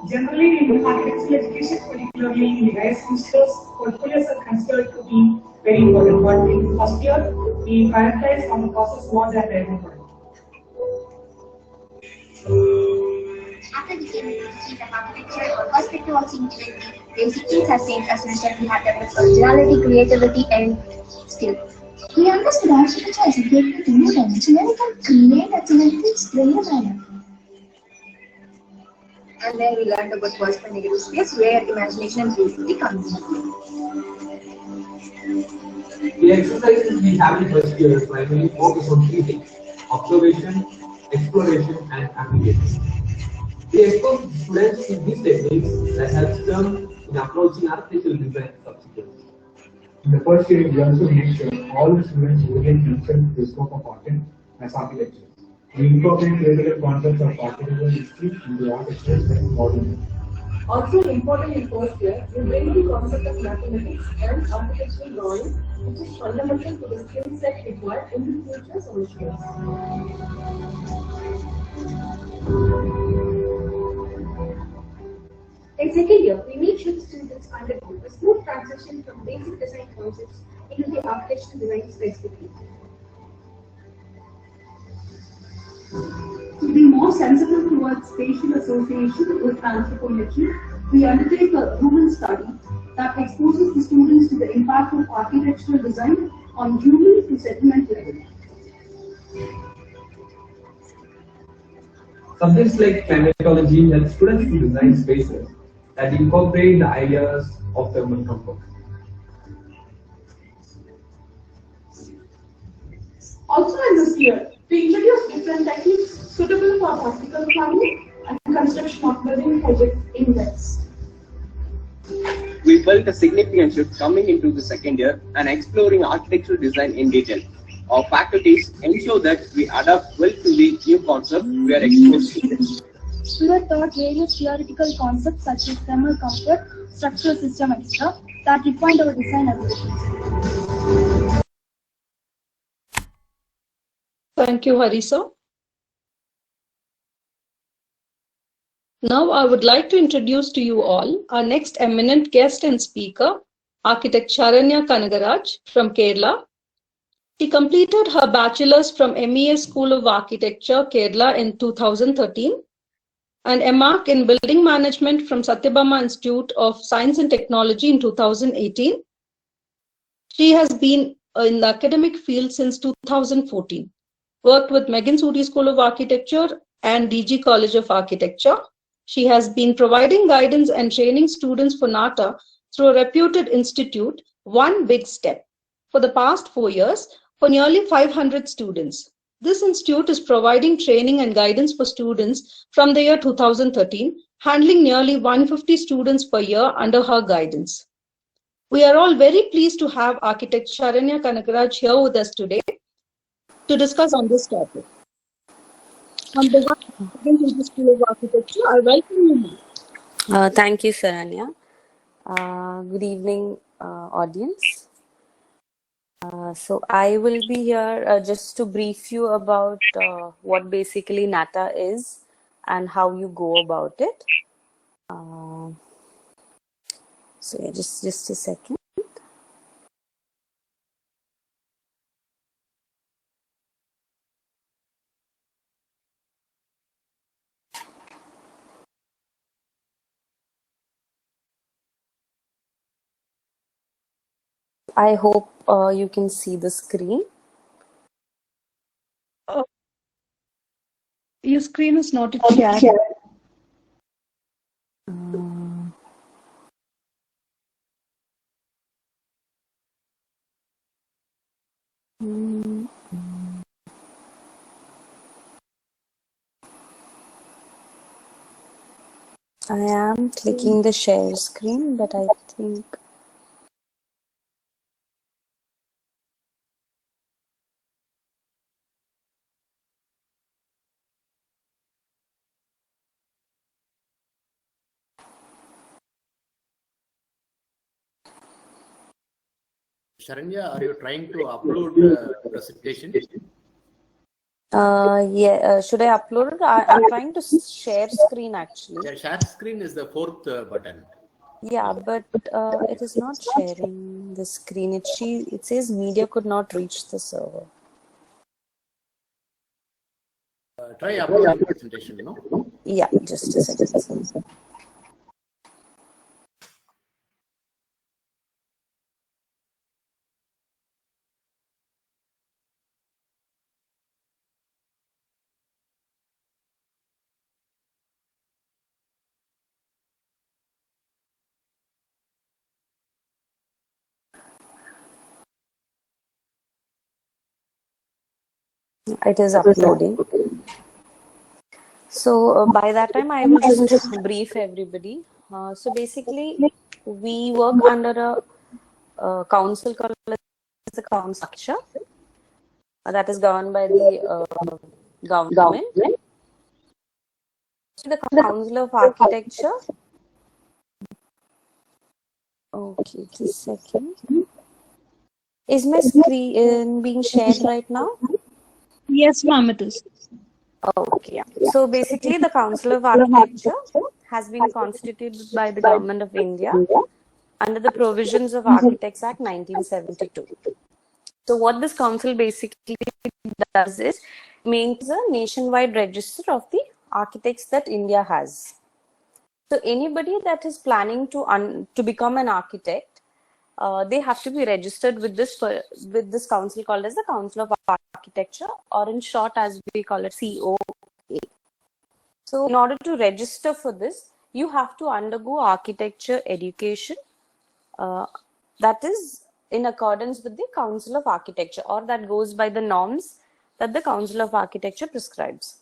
Generally, in architectural education, particularly in the higher semesters, portfolios are considered to be very important. But in the first year, we prioritize on the process more than the end product. After the university, the architecture or perspective of seeing basic things are same as mentioned. We have developed originality, creativity, and skill. We understood architecture as a gateway to new dimension where we can create activities in a manner. And then we learned about positive and negative space where imagination and creativity comes in. The exercises we have in first year primarily focus on three things: observation, exploration, and application. We expose students to these techniques that helps them in approaching architectural design subsequently. In the first year, we also make sure all the students orient themselves to the scope of content as architecture. We incorporate theoretical concepts of architectural history into architecture and modeling. Also important in first year, we bring the concept of mathematics and architectural drawing, which is fundamental to the skill set required in the future solutions. In second year, we make sure the students undergo a smooth transition from basic design concepts into the architectural design specifically. To be more sensible towards spatial association with anthropology, we undertake a human study that exposes the students to the impact of architectural design on human to settlement level. Subjects like climatology help students to design spaces that incorporate the ideas of urban comfort. Also in this year, we introduce different techniques suitable for practical planning and construction of building projects in West. We felt a significant shift coming into the second year and exploring architectural design in detail. Our faculties ensure that we adapt well to the new concept we are exposed to. We were taught various theoretical concepts such as thermal comfort, structural system, etc. that refined our design abilities. Thank you, Harisa. Now I would like to introduce to you all our next eminent guest and speaker, Architect Sharanya Kanagaraj from Kerala. She completed her bachelor's from MES School of Architecture, Kerala in 2013 and MArch in Building Management from Satyabama Institute of Science and Technology in 2018. She has been in the academic field since 2014. Worked with McGANS Ooty School of Architecture and DG College of Architecture. She has been providing guidance and training students for NATA through a reputed institute, One Big Step, for the past 4 years for nearly 500 students. This institute is providing training and guidance for students from the year 2013, handling nearly 150 students per year under her guidance. We are all very pleased to have Architect Sharanya Kanagaraj here with us today to discuss on this topic. On behalf of the School of Architecture, I welcome you. Thank you, Saranya. Good evening, audience. So I will be here just to brief you about what basically NATA is and how you go about it. So yeah, just a second. I hope you can see the screen. Your screen is not shared. I am clicking the share screen, but I think. Sharanya, are you trying to upload the presentation? Yeah, should I upload it? I'm trying to share screen actually. Yeah, share screen is the fourth button. Yeah, but it is not sharing the screen. It says media could not reach the server. Try uploading the presentation, no? Yeah, just a second. It is uploading. So by that time, I will just brief everybody. So basically, we work under a council called the council structure that is governed by the government. So the Council of Architecture. Okay, just a second. Is my screen being shared right now? Yes, ma'am, it is. Okay, yeah. So basically, the Council of Architecture has been constituted by the Government of India under the provisions of Architects Act 1972. So what this council basically does is maintains a nationwide register of the architects that India has. So anybody that is planning to become an architect, they have to be registered with this council called as the Council of Architecture, or in short as we call it COA. So in order to register for this, you have to undergo architecture education that is in accordance with the Council of Architecture, or that goes by the norms that the Council of Architecture prescribes.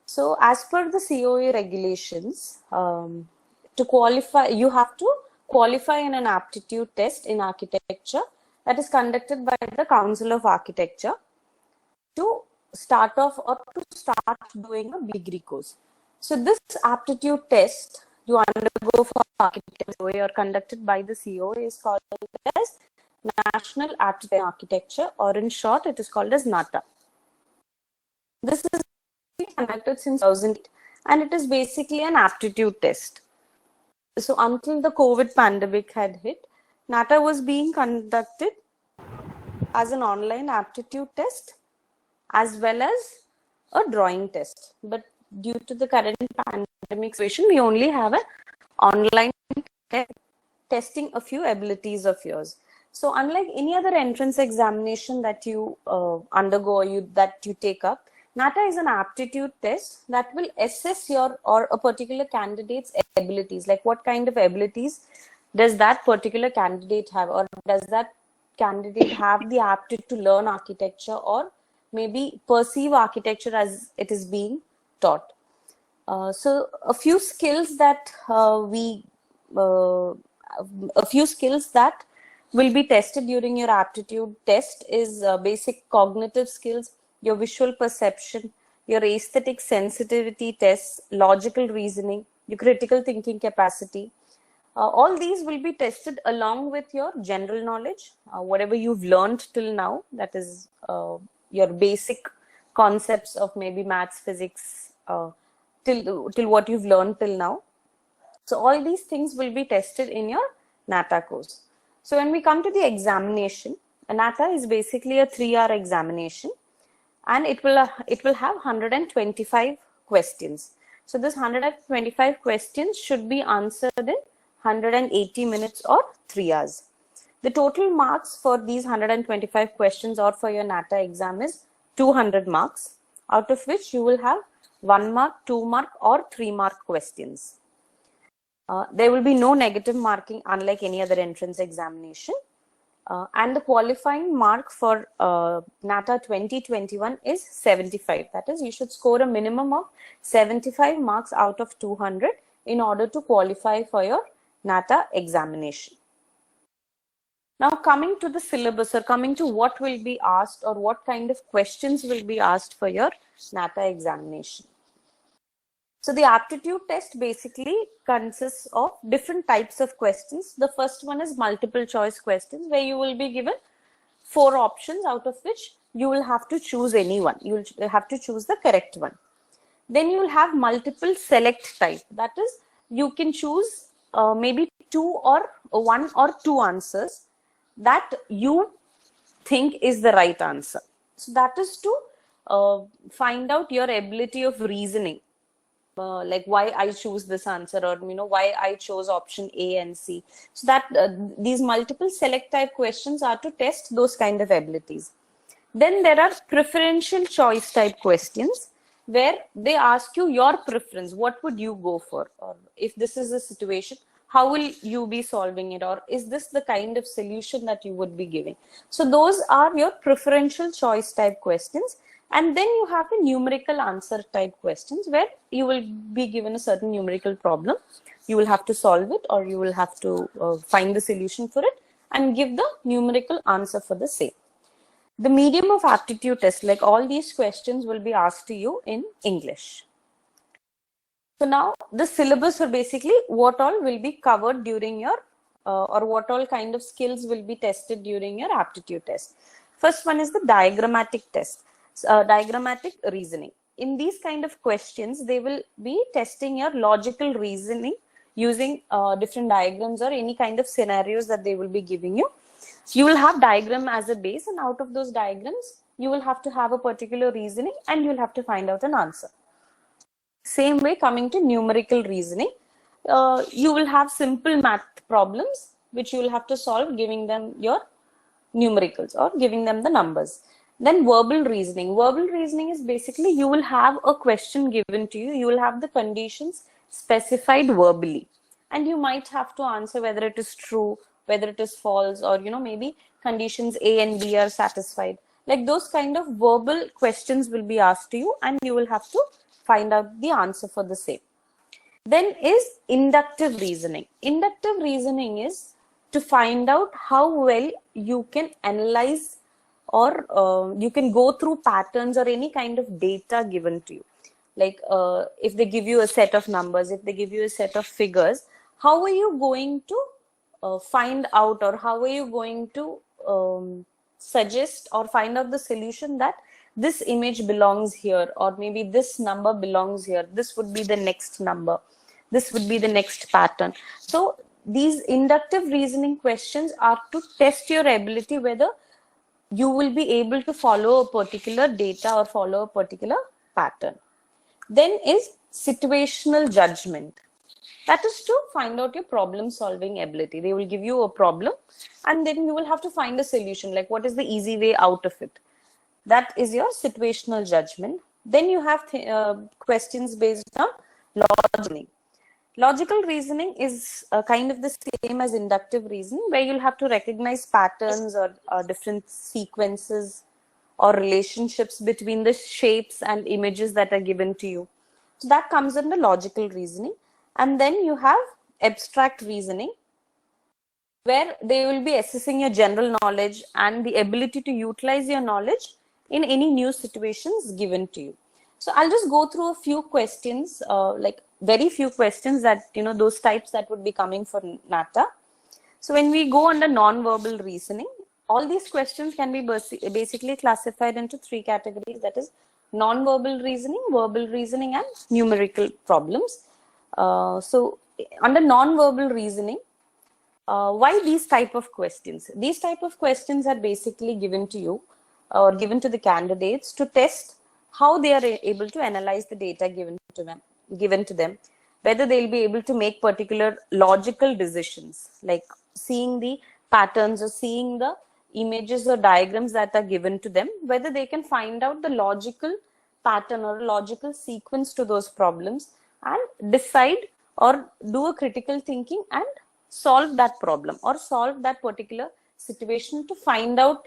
So as per the COA regulations, to qualify, you have to qualify in an aptitude test in architecture that is conducted by the Council of Architecture to start off or to start doing a degree course. So this aptitude test you undergo for architecture or conducted by the COA is called as National Aptitude in Architecture, or in short it is called as NATA. This is conducted since 2008 and it is basically an aptitude test. So until the COVID pandemic had hit, NATA was being conducted as an online aptitude test as well as a drawing test. But due to the current pandemic situation, we only have an online test testing a few abilities of yours. So unlike any other entrance examination that you undergo or that you take up, NATA is an aptitude test that will assess your or a particular candidate's abilities, like what kind of abilities does that particular candidate have, or does that candidate have the aptitude to learn architecture or maybe perceive architecture as it is being taught. So a few skills that will be tested during your aptitude test is basic cognitive skills, your visual perception, your aesthetic sensitivity tests, logical reasoning, your critical thinking capacity. All these will be tested along with your general knowledge, whatever you've learned till now, that is your basic concepts of maybe maths, physics, till what you've learned till now. So all these things will be tested in your NATA course. So when we come to the examination, a NATA is basically a 3-hour examination, and it will have 125 questions. So this 125 questions should be answered in 180 minutes or 3 hours. The total marks for these 125 questions or for your NATA exam is 200 marks, out of which you will have 1 mark, 2 mark or 3 mark questions. There will be no negative marking unlike any other entrance examination. And the qualifying mark for NATA 2021 is 75. That is, you should score a minimum of 75 marks out of 200 in order to qualify for your NATA examination. Now coming to the syllabus, or coming to what will be asked or what kind of questions will be asked for your NATA examination. So the aptitude test basically consists of different types of questions. The first one is multiple choice questions, where you will be given 4 options, out of which you will have to choose any one. You will have to choose the correct one. Then you will have multiple select type. That is, you can choose maybe 2 or 1 or 2 answers that you think is the right answer. So that is to find out your ability of reasoning. Like why I choose this answer, or why I chose option A and C. So that these multiple select type questions are to test those kind of abilities. Then there are preferential choice type questions, where they ask you your preference. What would you go for? Or if this is a situation, how will you be solving it? Or is this the kind of solution that you would be giving? So those are your preferential choice type questions. And then you have the numerical answer type questions, where you will be given a certain numerical problem. You will have to solve it, or you will have to find the solution for it and give the numerical answer for the same. The medium of aptitude test, like all these questions will be asked to you in English. So now the syllabus, or basically what all will be covered during your or what all kind of skills will be tested during your aptitude test. First one is the diagrammatic test. Diagrammatic reasoning. In these kind of questions, they will be testing your logical reasoning using different diagrams or any kind of scenarios that they will be giving you. You will have diagram as a base, and out of those diagrams, you will have to have a particular reasoning, and you'll have to find out an answer. Same way, coming to numerical reasoning, you will have simple math problems which you will have to solve, giving them your numericals or giving them the numbers. Then verbal reasoning. Verbal reasoning is basically, you will have a question given to you. You will have the conditions specified verbally, and you might have to answer whether it is true, whether it is false, or maybe conditions A and B are satisfied. Like those kind of verbal questions will be asked to you, and you will have to find out the answer for the same. Then is inductive reasoning. Inductive reasoning is to find out how well you can analyze, or you can go through patterns or any kind of data given to you. Like if they give you a set of numbers, if they give you a set of figures, how are you going to find out, or how are you going to suggest or find out the solution that this image belongs here, or maybe this number belongs here, this would be the next number, this would be the next pattern. So these inductive reasoning questions are to test your ability, whether you will be able to follow a particular data or follow a particular pattern. Then is situational judgment. That is to find out your problem solving ability. They will give you a problem, and then you will have to find a solution, like what is the easy way out of it. That is your situational judgment. Then you have questions based on logic. Logical reasoning is kind of the same as inductive reasoning, where you'll have to recognize patterns or different sequences or relationships between the shapes and images that are given to you. So that comes under logical reasoning. And then you have abstract reasoning, where they will be assessing your general knowledge and the ability to utilize your knowledge in any new situations given to you. So I'll just go through a few questions, like very few questions that, those types that would be coming for NATA. So when we go under non-verbal reasoning, all these questions can be basically classified into 3 categories. That is non-verbal reasoning, verbal reasoning, and numerical problems. So under non-verbal reasoning, why these type of questions? These type of questions are basically given to you or given to the candidates to test how they are able to analyze the data given to them, whether they'll be able to make particular logical decisions, like seeing the patterns or seeing the images or diagrams that are given to them, whether they can find out the logical pattern or logical sequence to those problems and decide or do a critical thinking and solve that problem or solve that particular situation to find out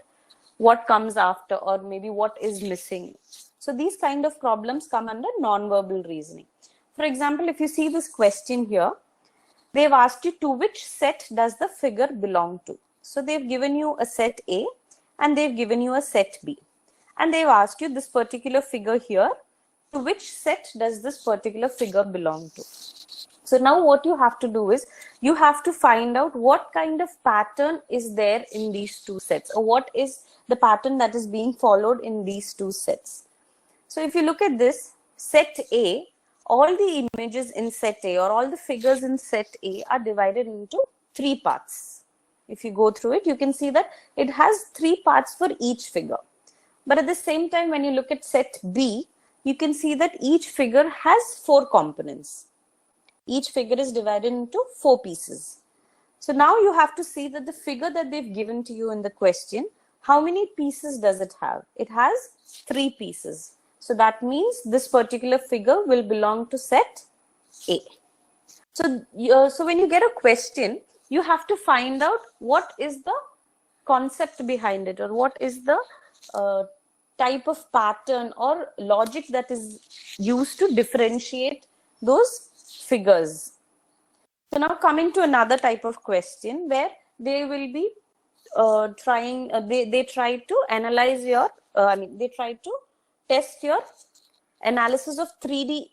what comes after, or maybe what is missing. So these kind of problems come under non-verbal reasoning. For example, if you see this question here, they've asked you to which set does the figure belong to. So they've given you a set A and they've given you a set B. And they've asked you this particular figure here, to which set does this particular figure belong to? So now what you have to do is, you have to find out what kind of pattern is there in these two sets, or what is the pattern that is being followed in these two sets. So if you look at this, set A, all the images in set A or all the figures in set A are divided into 3 parts. If you go through it, you can see that it has 3 parts for each figure. But at the same time, when you look at set B, you can see that each figure has 4 components. Each figure is divided into 4 pieces. So now you have to see that the figure that they've given to you in the question, how many pieces does it have? It has 3 pieces. So that means this particular figure will belong to set A. So when you get a question, you have to find out what is the concept behind it, or what is the type of pattern or logic that is used to differentiate those figures. So now coming to another type of question where they will be they try to analyze your, they try to test your analysis of 3D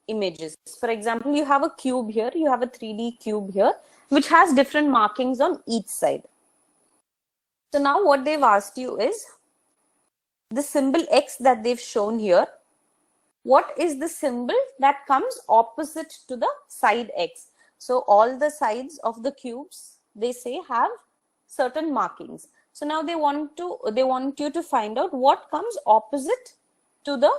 images. For example, you have a cube here, you have a 3D cube here, which has different markings on each side. So now what they've asked you is, the symbol X that they've shown here, what is the symbol that comes opposite to the side X? So all the sides of the cubes, they say, have certain markings. So now they want you to find out what comes opposite to the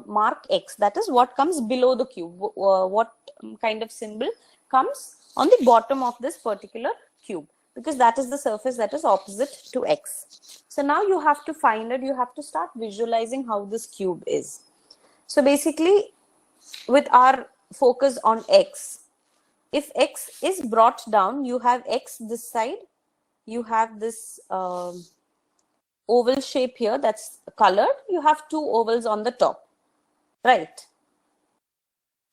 mark X, that is what comes below the cube, what kind of symbol comes on the bottom of this particular cube, because that is the surface that is opposite to X. So now you have to find it, you have to start visualizing how this cube is. So basically, with our focus on X, if X is brought down, you have X this side, you have this oval shape here that's colored, you have 2 ovals on the top, right?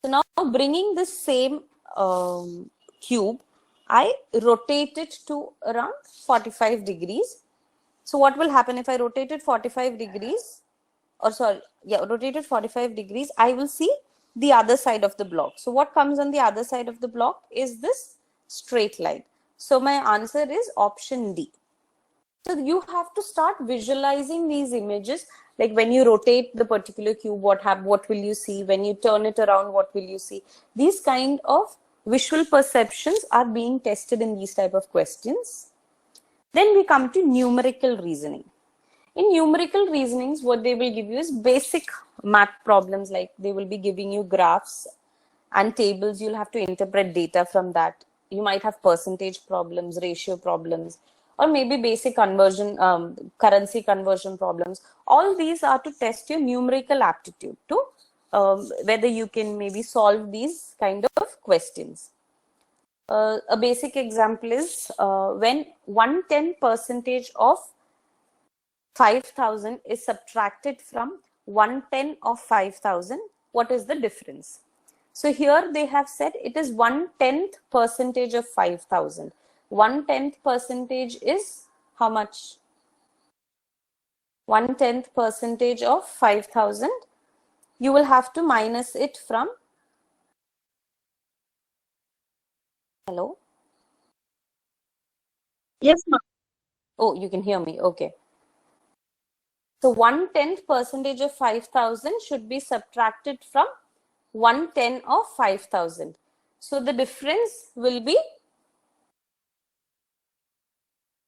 So now bringing this same cube, I rotate it to around 45 degrees. So what will happen if I rotate it 45 degrees? Or sorry, yeah, rotated 45 degrees, I will see the other side of the block. So what comes on the other side of the block is this straight line. So my answer is option D. So you have to start visualizing these images, like when you rotate the particular cube, what will you see? When you turn it around, what will you see? These kind of visual perceptions are being tested in these type of questions. Then we come to numerical reasoning. In numerical reasonings, what they will give you is basic math problems, like they will be giving you graphs and tables. You'll have to interpret data from that. You might have percentage problems, ratio problems, or maybe basic conversion, currency conversion problems. All these are to test your numerical aptitude to whether you can maybe solve these kind of questions. A basic example is when 110% of 5,000 is subtracted from 110 of 5,000, what is the difference? So here they have said it is 1/10% of 5,000. 1/10% is how much? 1/10% of 5,000. You will have to minus it from, hello? Yes, ma'am. Oh, you can hear me. Okay. So 1/10% of 5,000 should be subtracted from 110 of 5,000. So the difference will be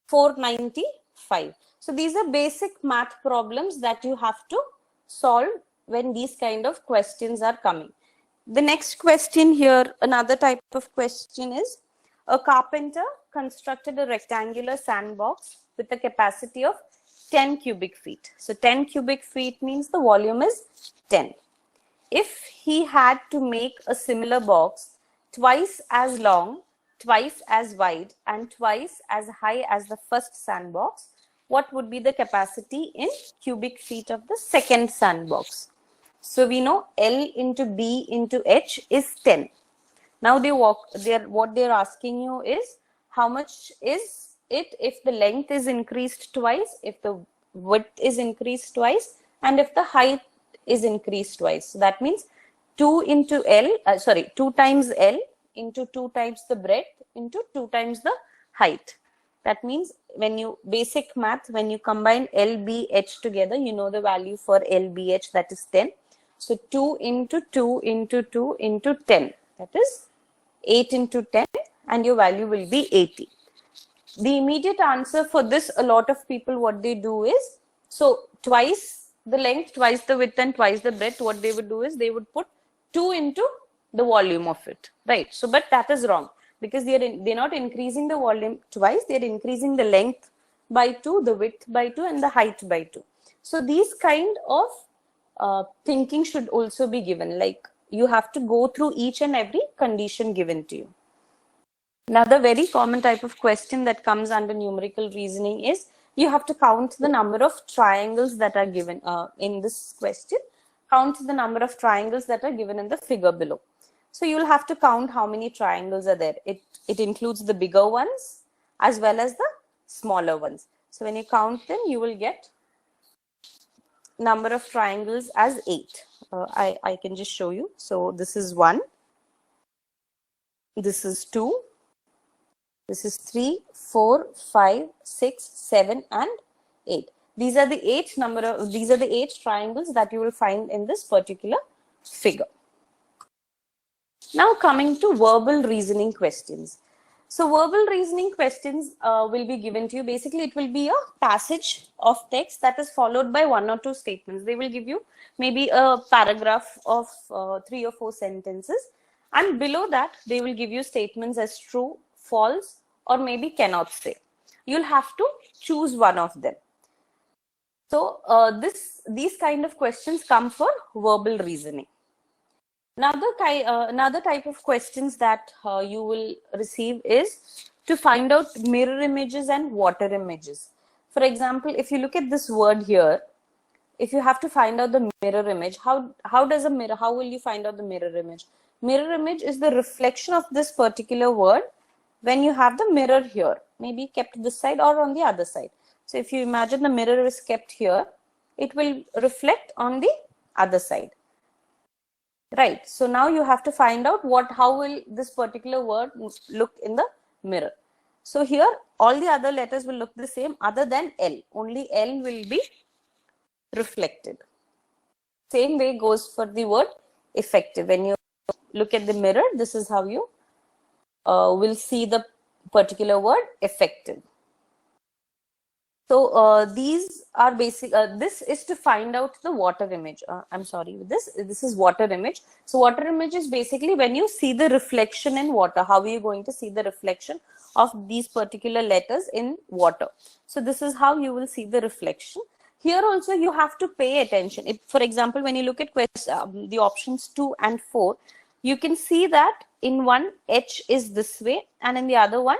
495. So these are basic math problems that you have to solve when these kind of questions are coming. The next question here, another type of question is, a carpenter constructed a rectangular sandbox with a capacity of 10 cubic feet. So 10 cubic feet means the volume is 10. If he had to make a similar box twice as long, twice as wide, and twice as high as the first sandbox, what would be the capacity in cubic feet of the second sandbox? So we know L into B into H is 10. Now what they're asking you is how much is it if the length is increased twice, if the width is increased twice, and if the height is increased twice. So that means 2 times L into 2 times the breadth into 2 times the height. That means when you basic math, when you combine LBH together, you know the value for LBH, that is 10. So 2 into 2 into 2 into 10, that is 8 into 10, and your value will be 80. The immediate answer for this, a lot of people, what they do is, so twice the length, twice the width, and twice the breadth, what they would do is they would put 2 into the volume of it, right? So, but that is wrong, because they're not increasing the volume twice, they're increasing the length by 2, the width by 2, and the height by 2. So these kind of thinking should also be given, like you have to go through each and every condition given to you. Another very common type of question that comes under numerical reasoning is you have to count the number of triangles that are given in this question. Count the number of triangles that are given in the figure below. So you'll have to count how many triangles are there. It includes the bigger ones as well as the smaller ones. So when you count them, you will get number of triangles as 8. I can just show you. So this is 1. This is 2. This is 3, 4, 5, 6, 7, and 8. These are the 8 triangles that you will find in this particular figure. Now coming to verbal reasoning questions. So verbal reasoning questions will be given to you. Basically, it will be a passage of text that is followed by 1 or 2 statements. They will give you maybe a paragraph of 3 or 4 sentences. And below that, they will give you statements as true, false, or maybe cannot say. You'll have to choose one of them. So these kind of questions come for verbal reasoning. Another type of questions that you will receive is to find out mirror images and water images. For example, if you look at this word here, if you have to find out the mirror image, how will you find out the mirror image? Mirror image is the reflection of this particular word when you have the mirror here, maybe kept this side or on the other side. So if you imagine the mirror is kept here, it will reflect on the other side. Right. So now you have to find out how will this particular word look in the mirror. So here all the other letters will look the same other than L. Only L will be reflected. Same way goes for the word effective. When you look at the mirror, this is how you will see the particular word effective. So these are basic. This is to find out the water image. I'm sorry, this is water image. So water image is basically when you see the reflection in water. How are you going to see the reflection of these particular letters in water? So this is how you will see the reflection. Here also you have to pay attention. If, for example, when you look at the options 2 and 4, you can see that in one H is this way and in the other one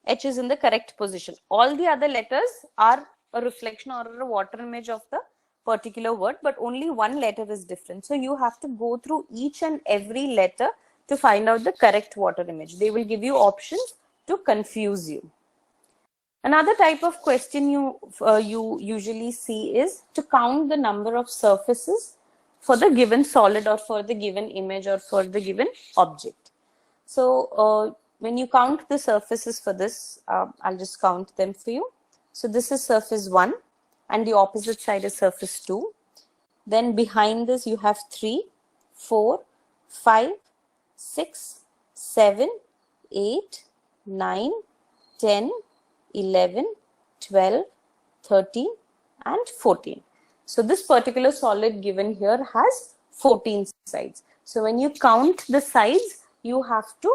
H is in the correct position. All the other letters are a reflection or a water image of the particular word, but only one letter is different. So you have to go through each and every letter to find out the correct water image. They will give you options to confuse you. Another type of question you usually see is to count the number of surfaces for the given solid or for the given image or for the given object. So when you count the surfaces for this, I'll just count them for you. So this is surface 1 and the opposite side is surface 2. Then behind this you have 3, 4, 5, 6, 7, 8, 9, 10, 11, 12, 13 and 14. So this particular solid given here has 14 sides. So when you count the sides, you have to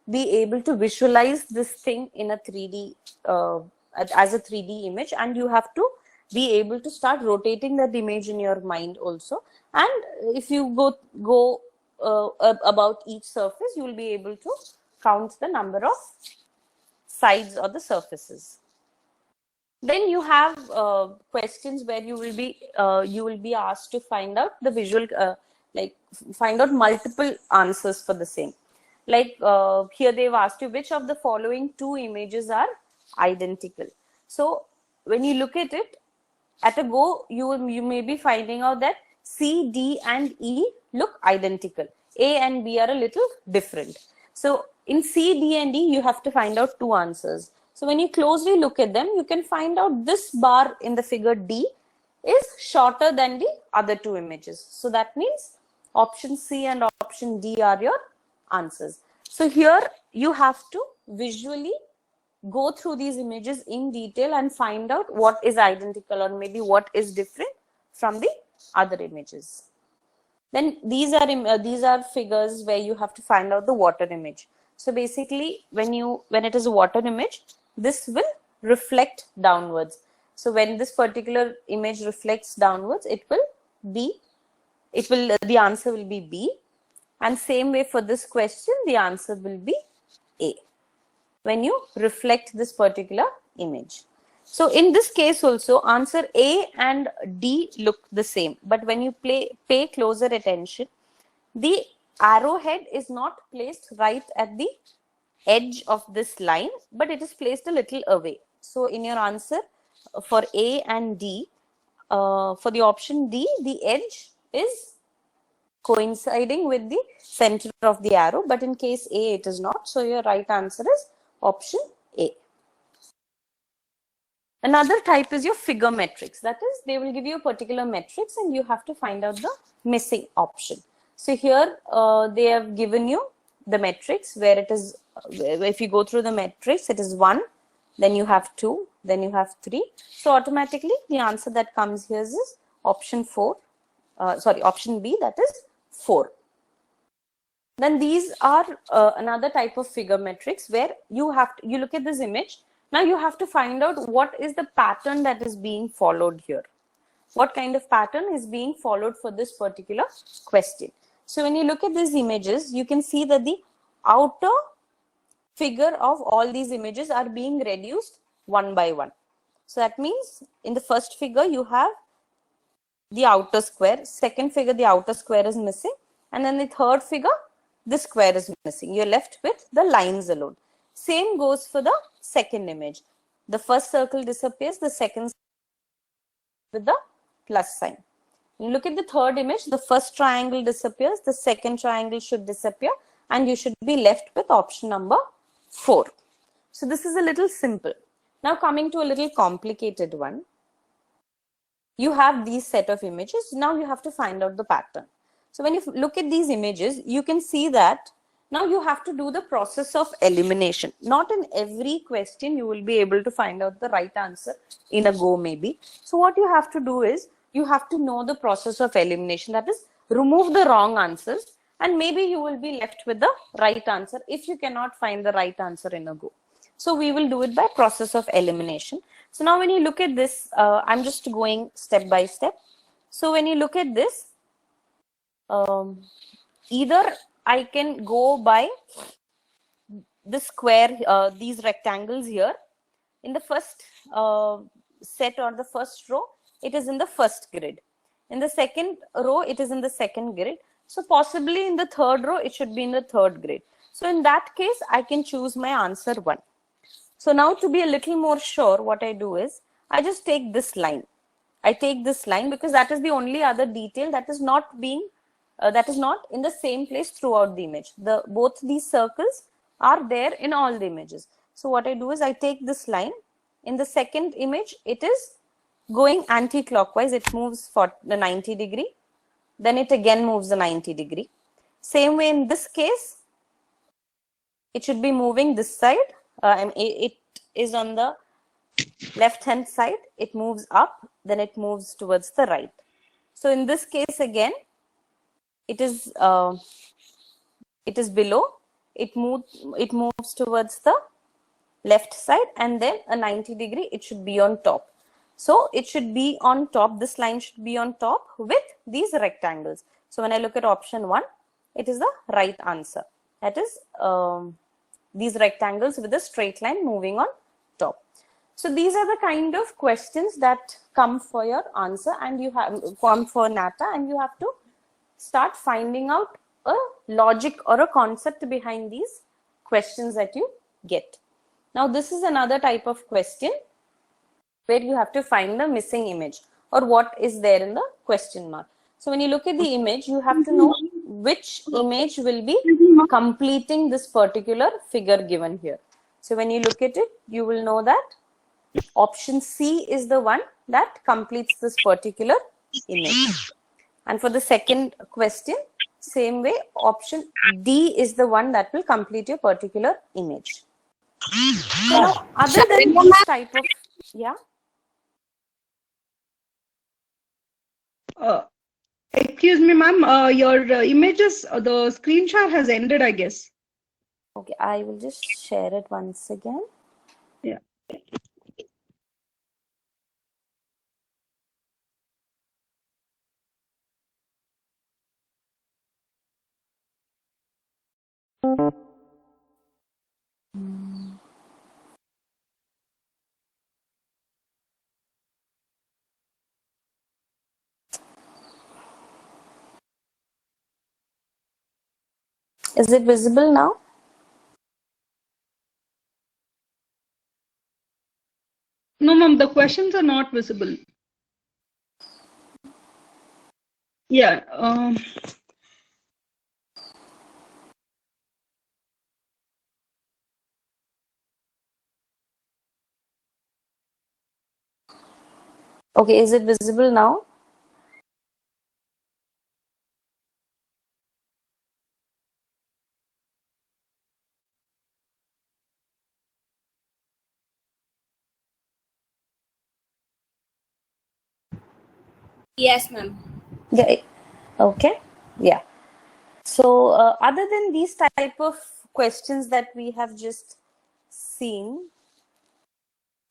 be able to visualize this thing in a 3D as a 3D image, and you have to be able to start rotating that image in your mind also. And if you go about each surface, you will be able to count the number of sides or the surfaces. Then you have questions where you will be asked to find out the visual, like find out multiple answers for the same. Like here they've asked you which of the following two images are identical. So when you look at it at a go, you may be finding out that C, D, and E look identical. A and B are a little different. So in C, D, and E, you have to find out two answers. So when you closely look at them, you can find out this bar in the figure D is shorter than the other two images. So that means option C and option D are your answers. So here you have to visually go through these images in detail and find out what is identical or maybe what is different from the other images. Then these are figures where you have to find out the water image. So basically when it is a water image, this will reflect downwards. So when this particular image reflects downwards, the answer will be B. And same way for this question, the answer will be A when you reflect this particular image. So in this case also, answer A and D look the same. But when you pay closer attention, the arrowhead is not placed right at the edge of this line, but it is placed a little away. So in your answer for A and D, for the option D, the edge is coinciding with the center of the arrow, but in case A, it is not. So your right answer is option A. Another type is your figure matrix. That is, they will give you a particular matrix and you have to find out the missing option. So here they have given you the matrix where it is, if you go through the matrix, it is 1, then you have 2, then you have 3. So automatically the answer that comes here is option 4. Option B, that is 4. Then these are another type of figure matrix where you look at this image. Now you have to find out what is the pattern that is being followed here. What kind of pattern is being followed for this particular question. So when you look at these images, you can see that the outer figure of all these images are being reduced one by one. So that means in the first figure you have the outer square, second figure the outer square is missing, and then the third figure the square is missing. You're left with the lines alone. Same goes for the second image. The first circle disappears, the second with the plus sign. You look at the third image, the first triangle disappears, the second triangle should disappear, and you should be left with option number 4. So this is a little simple. Now coming to a little complicated one. You have these set of images. Now you have to find out the pattern. So when you look at these images, you can see that now you have to do the process of elimination. Not in every question you will be able to find out the right answer in a go maybe. So what you have to do is you have to know the process of elimination. That is, remove the wrong answers and maybe you will be left with the right answer if you cannot find the right answer in a go. So we will do it by process of elimination. So now when you look at this, I'm just going step by step. So when you look at this, either I can go by the square, these rectangles here. In the first set or the first row, it is in the first grid. In the second row, it is in the second grid. So possibly in the third row, it should be in the third grid. So in that case, I can choose my answer 1. So now to be a little more sure, what I do is, I just take this line. I take this line because that is the only other detail that is not being, that is not in the same place throughout the image. Both these circles are there in all the images. So what I do is I take this line. In the second image, it is going anti-clockwise. It moves for the 90 degree. Then it again moves the 90 degree. Same way in this case, it should be moving this side. It is on the left hand side. It moves up, then it moves towards the right. So in this case again, it is below. It moves towards the left side, and then a 90 degree. It should be on top. So it should be on top. This line should be on top with these rectangles. So when I look at option 1, it is the right answer. That is these rectangles with a straight line moving on top. So these are the kind of questions that come for your answer, and you have come for NATA, and you have to start finding out a logic or a concept behind these questions that you get. Now, this is another type of question where you have to find the missing image or what is there in the question mark. So when you look at the image, you have to know which image will be completing this particular figure given here. So when you look at it, you will know that option C is the one that completes this particular image. And for the second question, same way, option D is the one that will complete your particular image. So now, other than these type of, yeah. Excuse me, ma'am. Your images, the screen share has ended, I guess. Okay, I will just share it once again. Yeah. Is it visible now? No, ma'am, the questions are not visible. Yeah. Okay, is it visible now? Yes, ma'am. Yeah. Okay. Yeah. So other than these type of questions that we have just seen,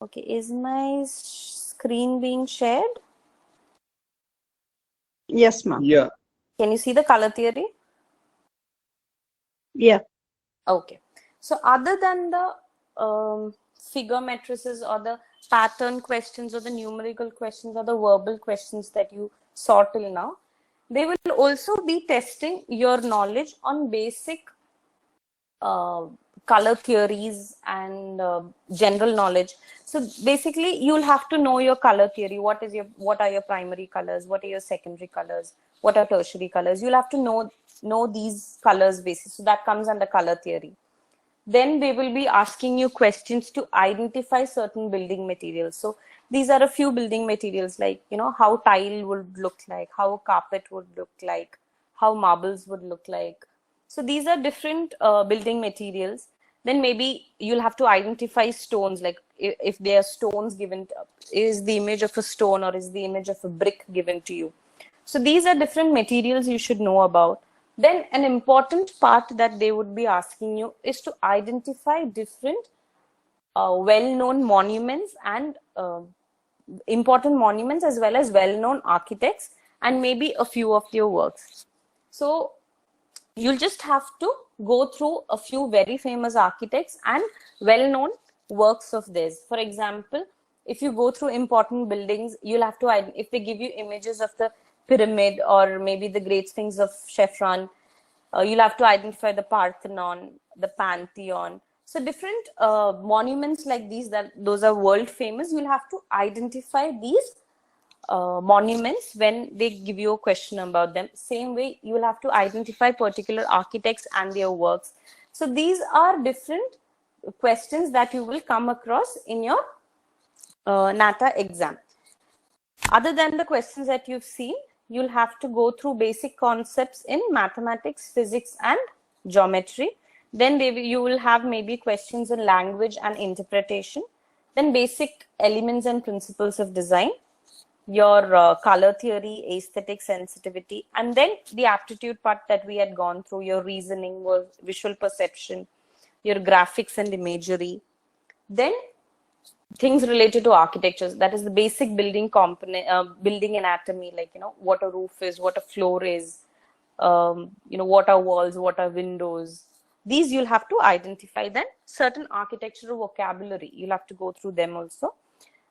okay, is my screen being shared? Yes, ma'am. Yeah. Can you see the color theory? Yeah. Okay. So other than the figure matrices or the pattern questions or the numerical questions or the verbal questions that you saw till now, they will also be testing your knowledge on basic color theories and general knowledge. So basically, you'll have to know your color theory. What are your primary colors? What are your secondary colors? What are tertiary colors? You'll have to know these colors basis. So that comes under color theory. Then they will be asking you questions to identify certain building materials. So these are a few building materials, like, you know, how tile would look like, how carpet would look like, how marbles would look like. So these are different building materials. Then maybe you'll have to identify stones, like if there are stones given, is the image of a stone or is the image of a brick given to you. So these are different materials you should know about. Then an important part that they would be asking you is to identify different well-known monuments and important monuments, as well as well-known architects, and maybe a few of their works. So you'll just have to go through a few very famous architects and well-known works of theirs. For example, if you go through important buildings, you'll have to, if they give you images of the pyramid or maybe the Great Sphinx of Chephren, you'll have to identify the Parthenon, the Pantheon. So different monuments like these, those are world famous. You'll have to identify these monuments when they give you a question about them. Same way, you will have to identify particular architects and their works. So these are different questions that you will come across in your NATA exam. Other than the questions that you've seen, you'll have to go through basic concepts in mathematics, physics, and geometry. Then you will have maybe questions in language and interpretation. Then basic elements and principles of design, your color theory, aesthetic sensitivity, and then the aptitude part that we had gone through, your reasoning, visual perception, your graphics and imagery. Then things related to architectures, that is the basic building component, building anatomy, like, you know, what a roof is, what a floor is, you know, what are walls, what are windows, These you'll have to identify. Then certain architectural vocabulary, you'll have to go through them also.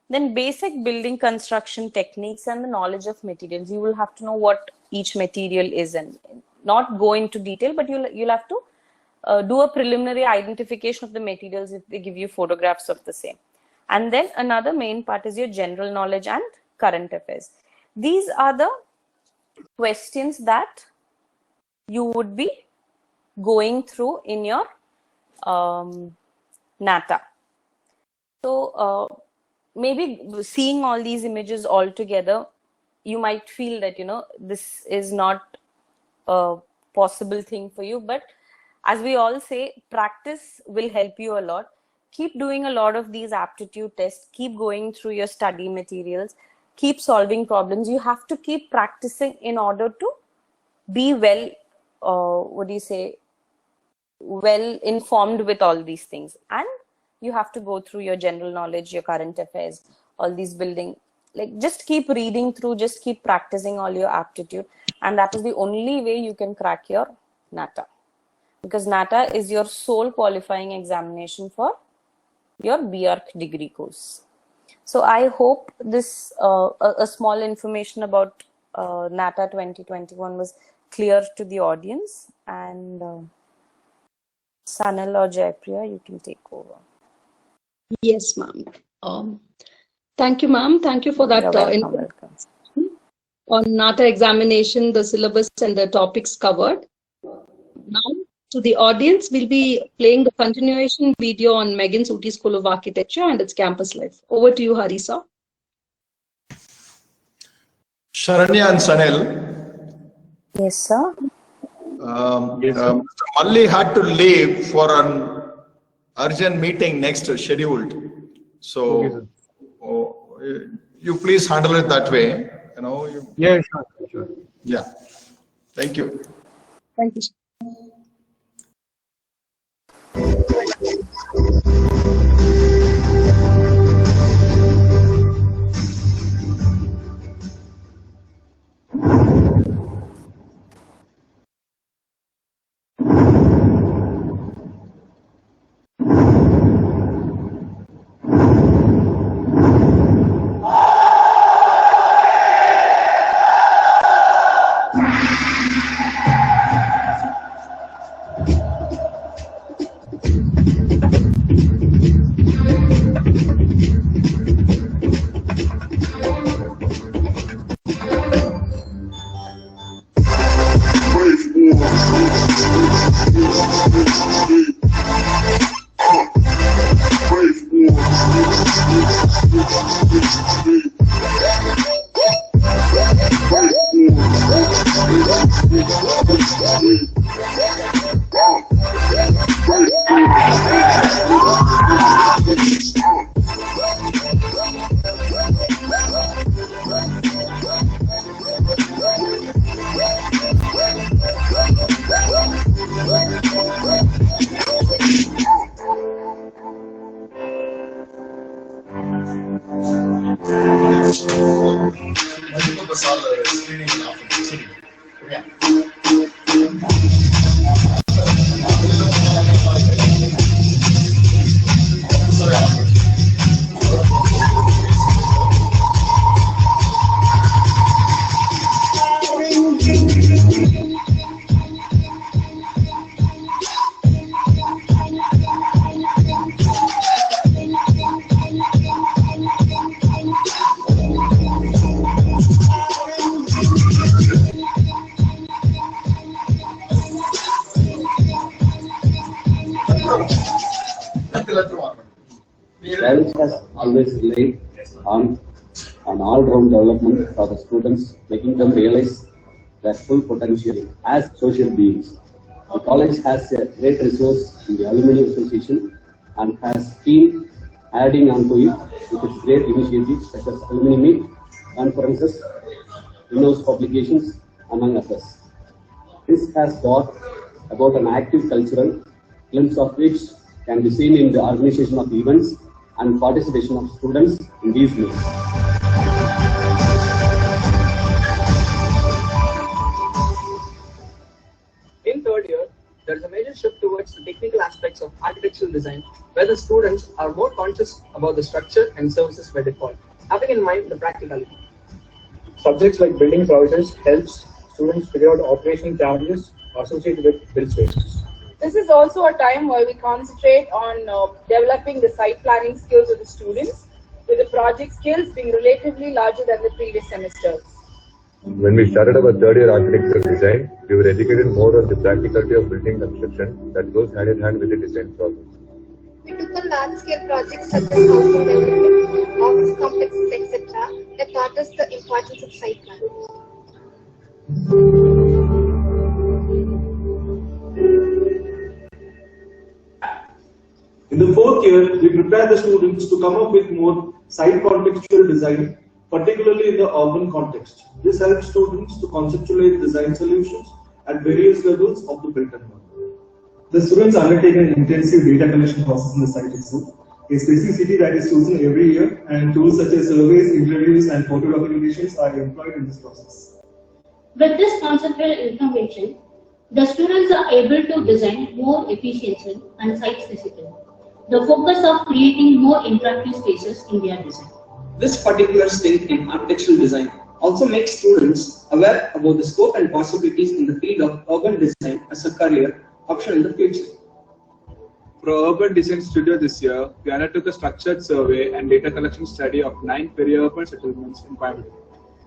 Then basic building construction techniques and the knowledge of materials. You will have to know what each material is, and not go into detail, but you'll have to do a preliminary identification of the materials if they give you photographs of the same. And then another main part is your general knowledge and current affairs. These are the questions that you would be going through in your NATA. So maybe seeing all these images all together, you might feel that, you know, this is not a possible thing for you. But as we all say, practice will help you a lot. Keep doing a lot of these aptitude tests. Keep going through your study materials. Keep solving problems. You have to keep practicing in order to be well, well informed with all these things. And you have to go through your general knowledge, your current affairs, all these building. Like, just keep reading through, just keep practicing all your aptitude. And that is the only way you can crack your NATA. Because NATA is your sole qualifying examination for your BArch degree course. So I hope this a small information about NATA 2021 was clear to the audience. And Sanal or Jaipriya, you can take over. Yes, ma'am. Thank you, ma'am. Thank you for that. Welcome. On NATA examination, the syllabus and the topics covered. Now, to the audience, we'll be playing the continuation video on McGANS Ooty School of Architecture and its campus life. Over to you, Harisa. Sharanya and Sanil. Yes, sir. Mr. Malli had to leave for an urgent meeting next scheduled. So you please handle it that way. You know. Yeah, sure. Yeah. Thank you. Thank you. Parents has always relied on an all-round development for the students, making them realize their full potential as social beings. The college has a great resource in the Alumni Association and has been adding on to it with its great initiatives such as alumni meet, conferences, in-house publications, among others. This has brought about an active cultural glimpse of which can be seen in the organization of events and participation of students in these meetings. In third year, there is a major shift towards the technical aspects of architectural design, where the students are more conscious about the structure and services by default, having in mind the practicality. Subjects like building process helps students figure out operational challenges associated with build spaces. This is also a time where we concentrate on developing the site planning skills of the students, with the project skills being relatively larger than the previous semesters. When we started our third year architectural design, we were educated more on the practicality of building construction that goes hand in hand with the design process. We took on large-scale projects such as housing development, office complexes, etc. that taught us the importance of site planning. In the fourth year, we prepare the students to come up with more site contextual design, particularly in the urban context. This helps students to conceptualize design solutions at various levels of the built environment. The students undertake an intensive data collection process in the site itself. A specific city that is chosen every year, and tools such as surveys, interviews, and photo documentations are employed in this process. With this conceptual information, the students are able to design more efficiently and site-specific. The focus of creating more interactive spaces in their design. This particular strength in architectural design also makes students aware about the scope and possibilities in the field of urban design as a career option in the future. For our urban design studio this year, we undertook a structured survey and data collection study of 9 peri-urban settlements in Coimbatore.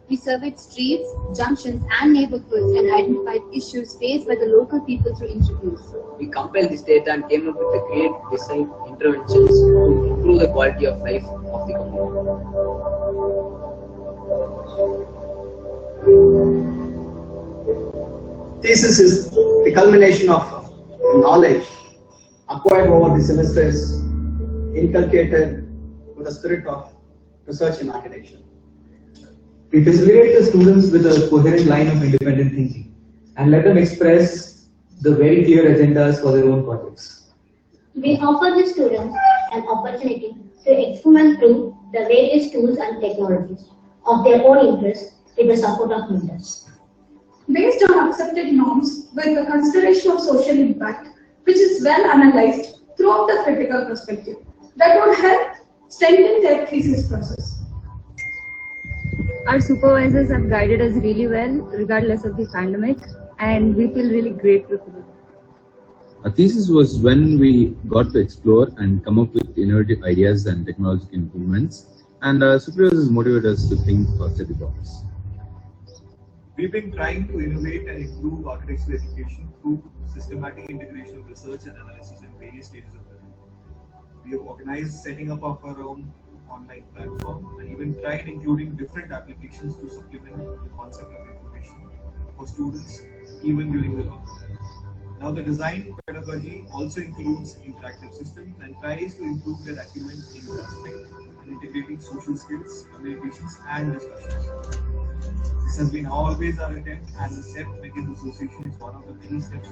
We surveyed streets, junctions, and neighborhoods and identified issues faced by the local people through interviews. We compiled this data and came up with a great design interventions to improve the quality of life of the community. Thesis is the culmination of knowledge acquired over the semesters, inculcated with a spirit of research in architecture. We facilitate the students with a coherent line of independent thinking and let them express the very clear agendas for their own projects. We offer the students an opportunity to experiment through the various tools and technologies of their own interest with the support of mentors. Based on accepted norms with the consideration of social impact, which is well analyzed throughout the critical perspective, that would help strengthen their thesis process. Our supervisors have guided us really well, regardless of the pandemic, and we feel really grateful for it. A thesis was when we got to explore and come up with innovative ideas and technological improvements, and our supervisors motivated us to think outside the box. We've been trying to innovate and improve architectural education through systematic integration of research and analysis in various stages of learning. We have organized setting up of our own online platform and even tried including different applications to supplement the concept of information for students even during the lockdown. Now the design pedagogy also includes interactive systems and tries to improve their acumen in grasping and integrating social skills, communications and discussions. This has been always our attempt, and the SEP McGANS Association is one of the many steps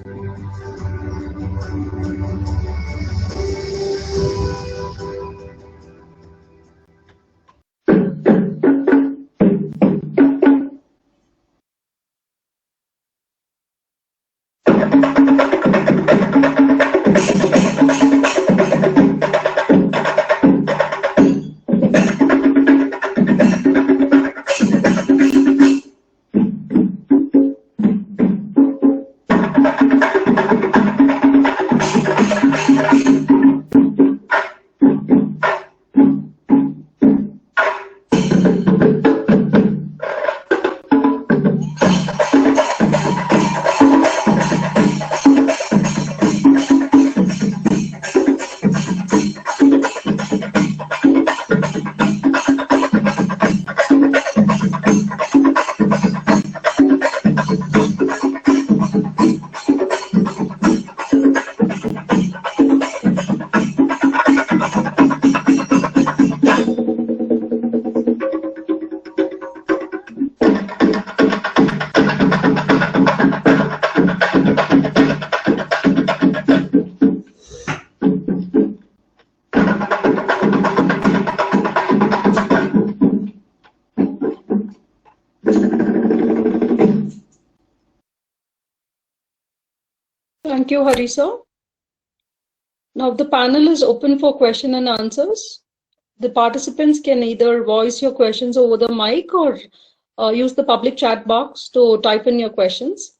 Thank you, Harisa. Now the panel is open for question and answers. The participants can either voice your questions over the mic or use the public chat box to type in your questions.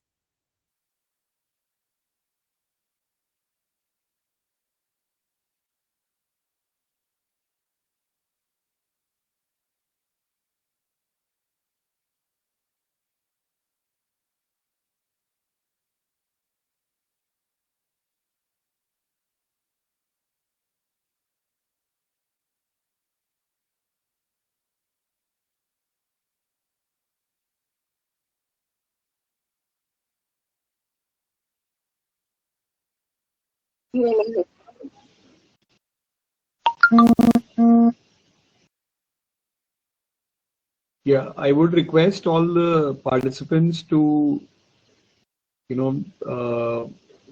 Yeah, I would request all the participants to,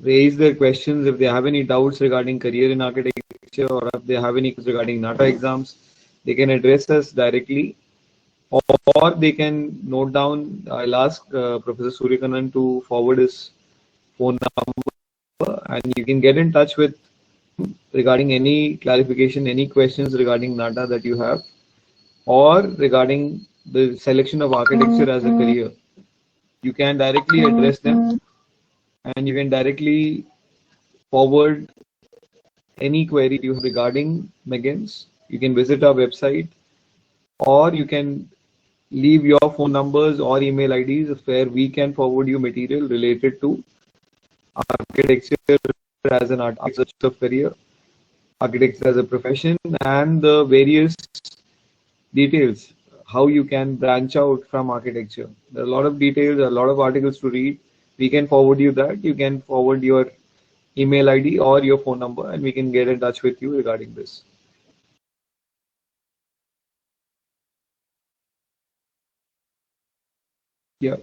raise their questions if they have any doubts regarding career in architecture, or if they have any regarding NATA exams, they can address us directly, or they can note down. I'll ask Professor Suryakanan to forward his phone number, and you can get in touch with regarding any clarification, any questions regarding NATA that you have, or regarding the selection of architecture as a career. You can directly address them, and you can directly forward any query you have regarding McGANS. You can visit our website, or you can leave your phone numbers or email IDs where we can forward you material related to architecture as an architecture career, architecture as a profession, and the various details how you can branch out from architecture. There are a lot of details, a lot of articles to read. We can forward you that. You can forward your email ID or your phone number, and we can get in touch with you regarding this. Yeah.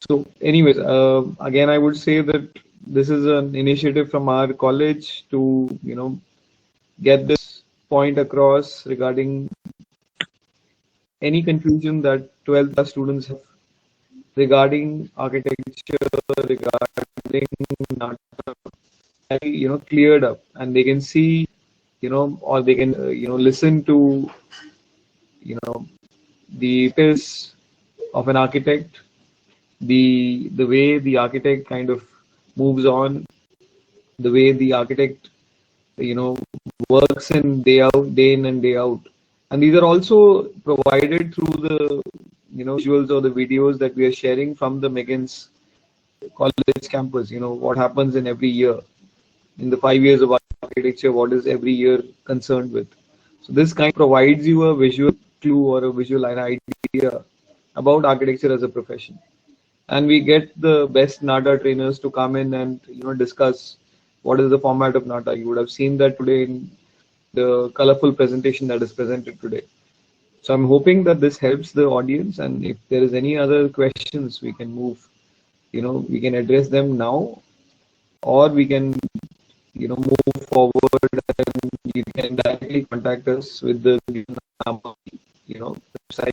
So anyways, again, I would say that this is an initiative from our college to, get this point across regarding any confusion that 12th class students have regarding architecture, regarding NATA, cleared up, and they can see, or they can, listen to, the pace of an architect, the way the architect kind of moves on, the way the architect, works in day out, day in and day out. And these are also provided through the, visuals or the videos that we are sharing from the McGANS college campus. What happens in every year, in the 5 years of architecture, what is every year concerned with. So this kind of provides you a visual clue or a visual idea about architecture as a profession. And we get the best NATA trainers to come in and discuss what is the format of NATA. You would have seen that today in the colorful presentation that is presented today. So I'm hoping that this helps the audience, and if there is any other questions, we can move, we can address them now, or we can, move forward, and you can directly contact us with the number, website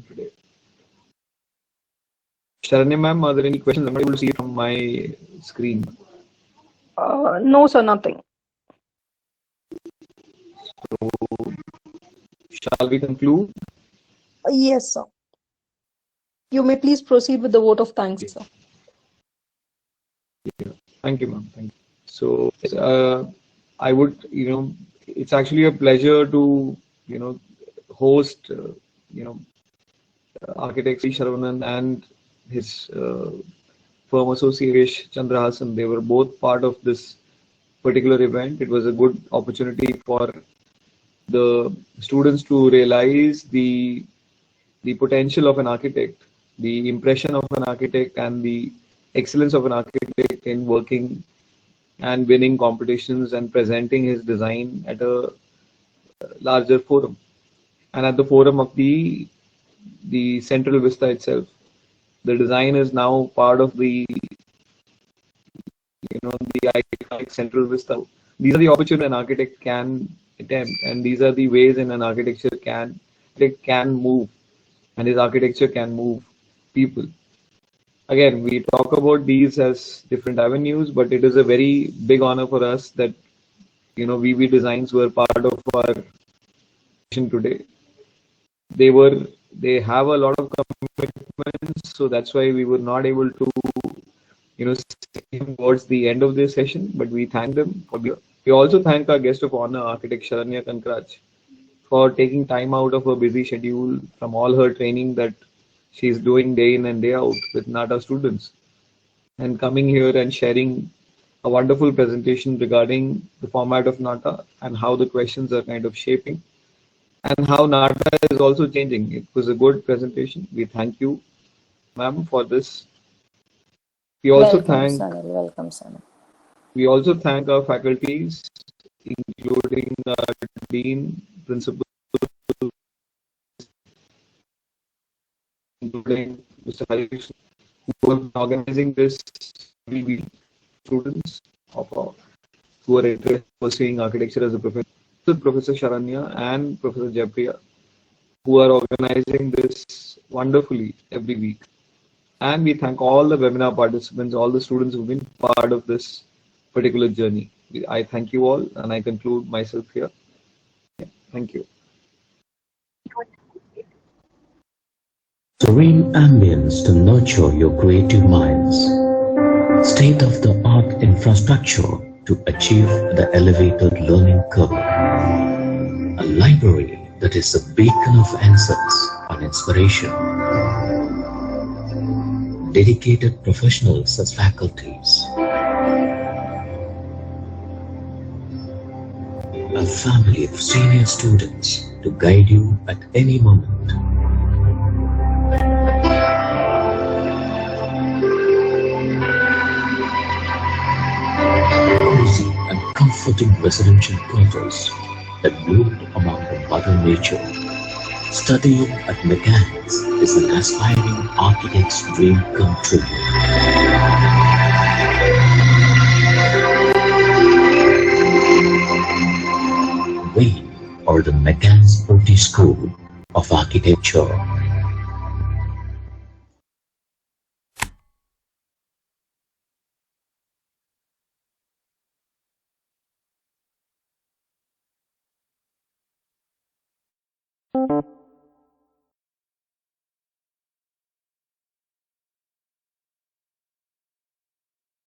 today. Sharanya ma'am, are there any questions? I'm not able to see it from my screen. No, sir, nothing. So, shall we conclude? Yes, sir. You may please proceed with the vote of thanks, sir. Yeah. Thank you, ma'am. Thank you. So, I would, it's actually a pleasure to, host, architect Sharavanan and his firm associate Chandrahasan. They were both part of this particular event. It was a good opportunity for the students to realize the potential of an architect, the impression of an architect, and the excellence of an architect in working and winning competitions and presenting his design at a larger forum, and at the forum of the Central Vista itself. The design is now part of the the iconic Central Vista. These are the opportunities an architect can attempt, and these are the ways in an architecture can move, and his architecture can move people. again, we talk about these as different avenues, but it is a very big honor for us that, VB Designs were part of our mission today. They have a lot of commitments, so that's why we were not able to, say towards the end of this session, but we thank them for being here. We also thank our guest of honor, architect Sharanya Kankraj, for taking time out of her busy schedule from all her training that she's doing day in and day out with NATA students, and coming here and sharing a wonderful presentation regarding the format of NATA and how the questions are kind of shaping and how NATA is also changing. It was a good presentation. We thank you, ma'am, for this. We also We also thank our faculties, including our dean, principal, including Mr. Harish, who are organizing this. We students who are interested in pursuing architecture as a profession. Professor Sharanya and Professor Japriya, who are organizing this wonderfully every week. And we thank all the webinar participants, all the students who've been part of this particular journey. I thank you all, and I conclude myself here. Thank you. Serene ambience to nurture your creative minds. State-of-the-art infrastructure to achieve the elevated learning curve. A library that is a beacon of insights and inspiration. Dedicated professionals as faculties. A family of senior students to guide you at any moment. Cozy and comforting residential quarters that bloomed among the Mother Nature. Studying at McGANS is an aspiring architect's dream come true. We are the McGANS Ooty School of Architecture. Thank you.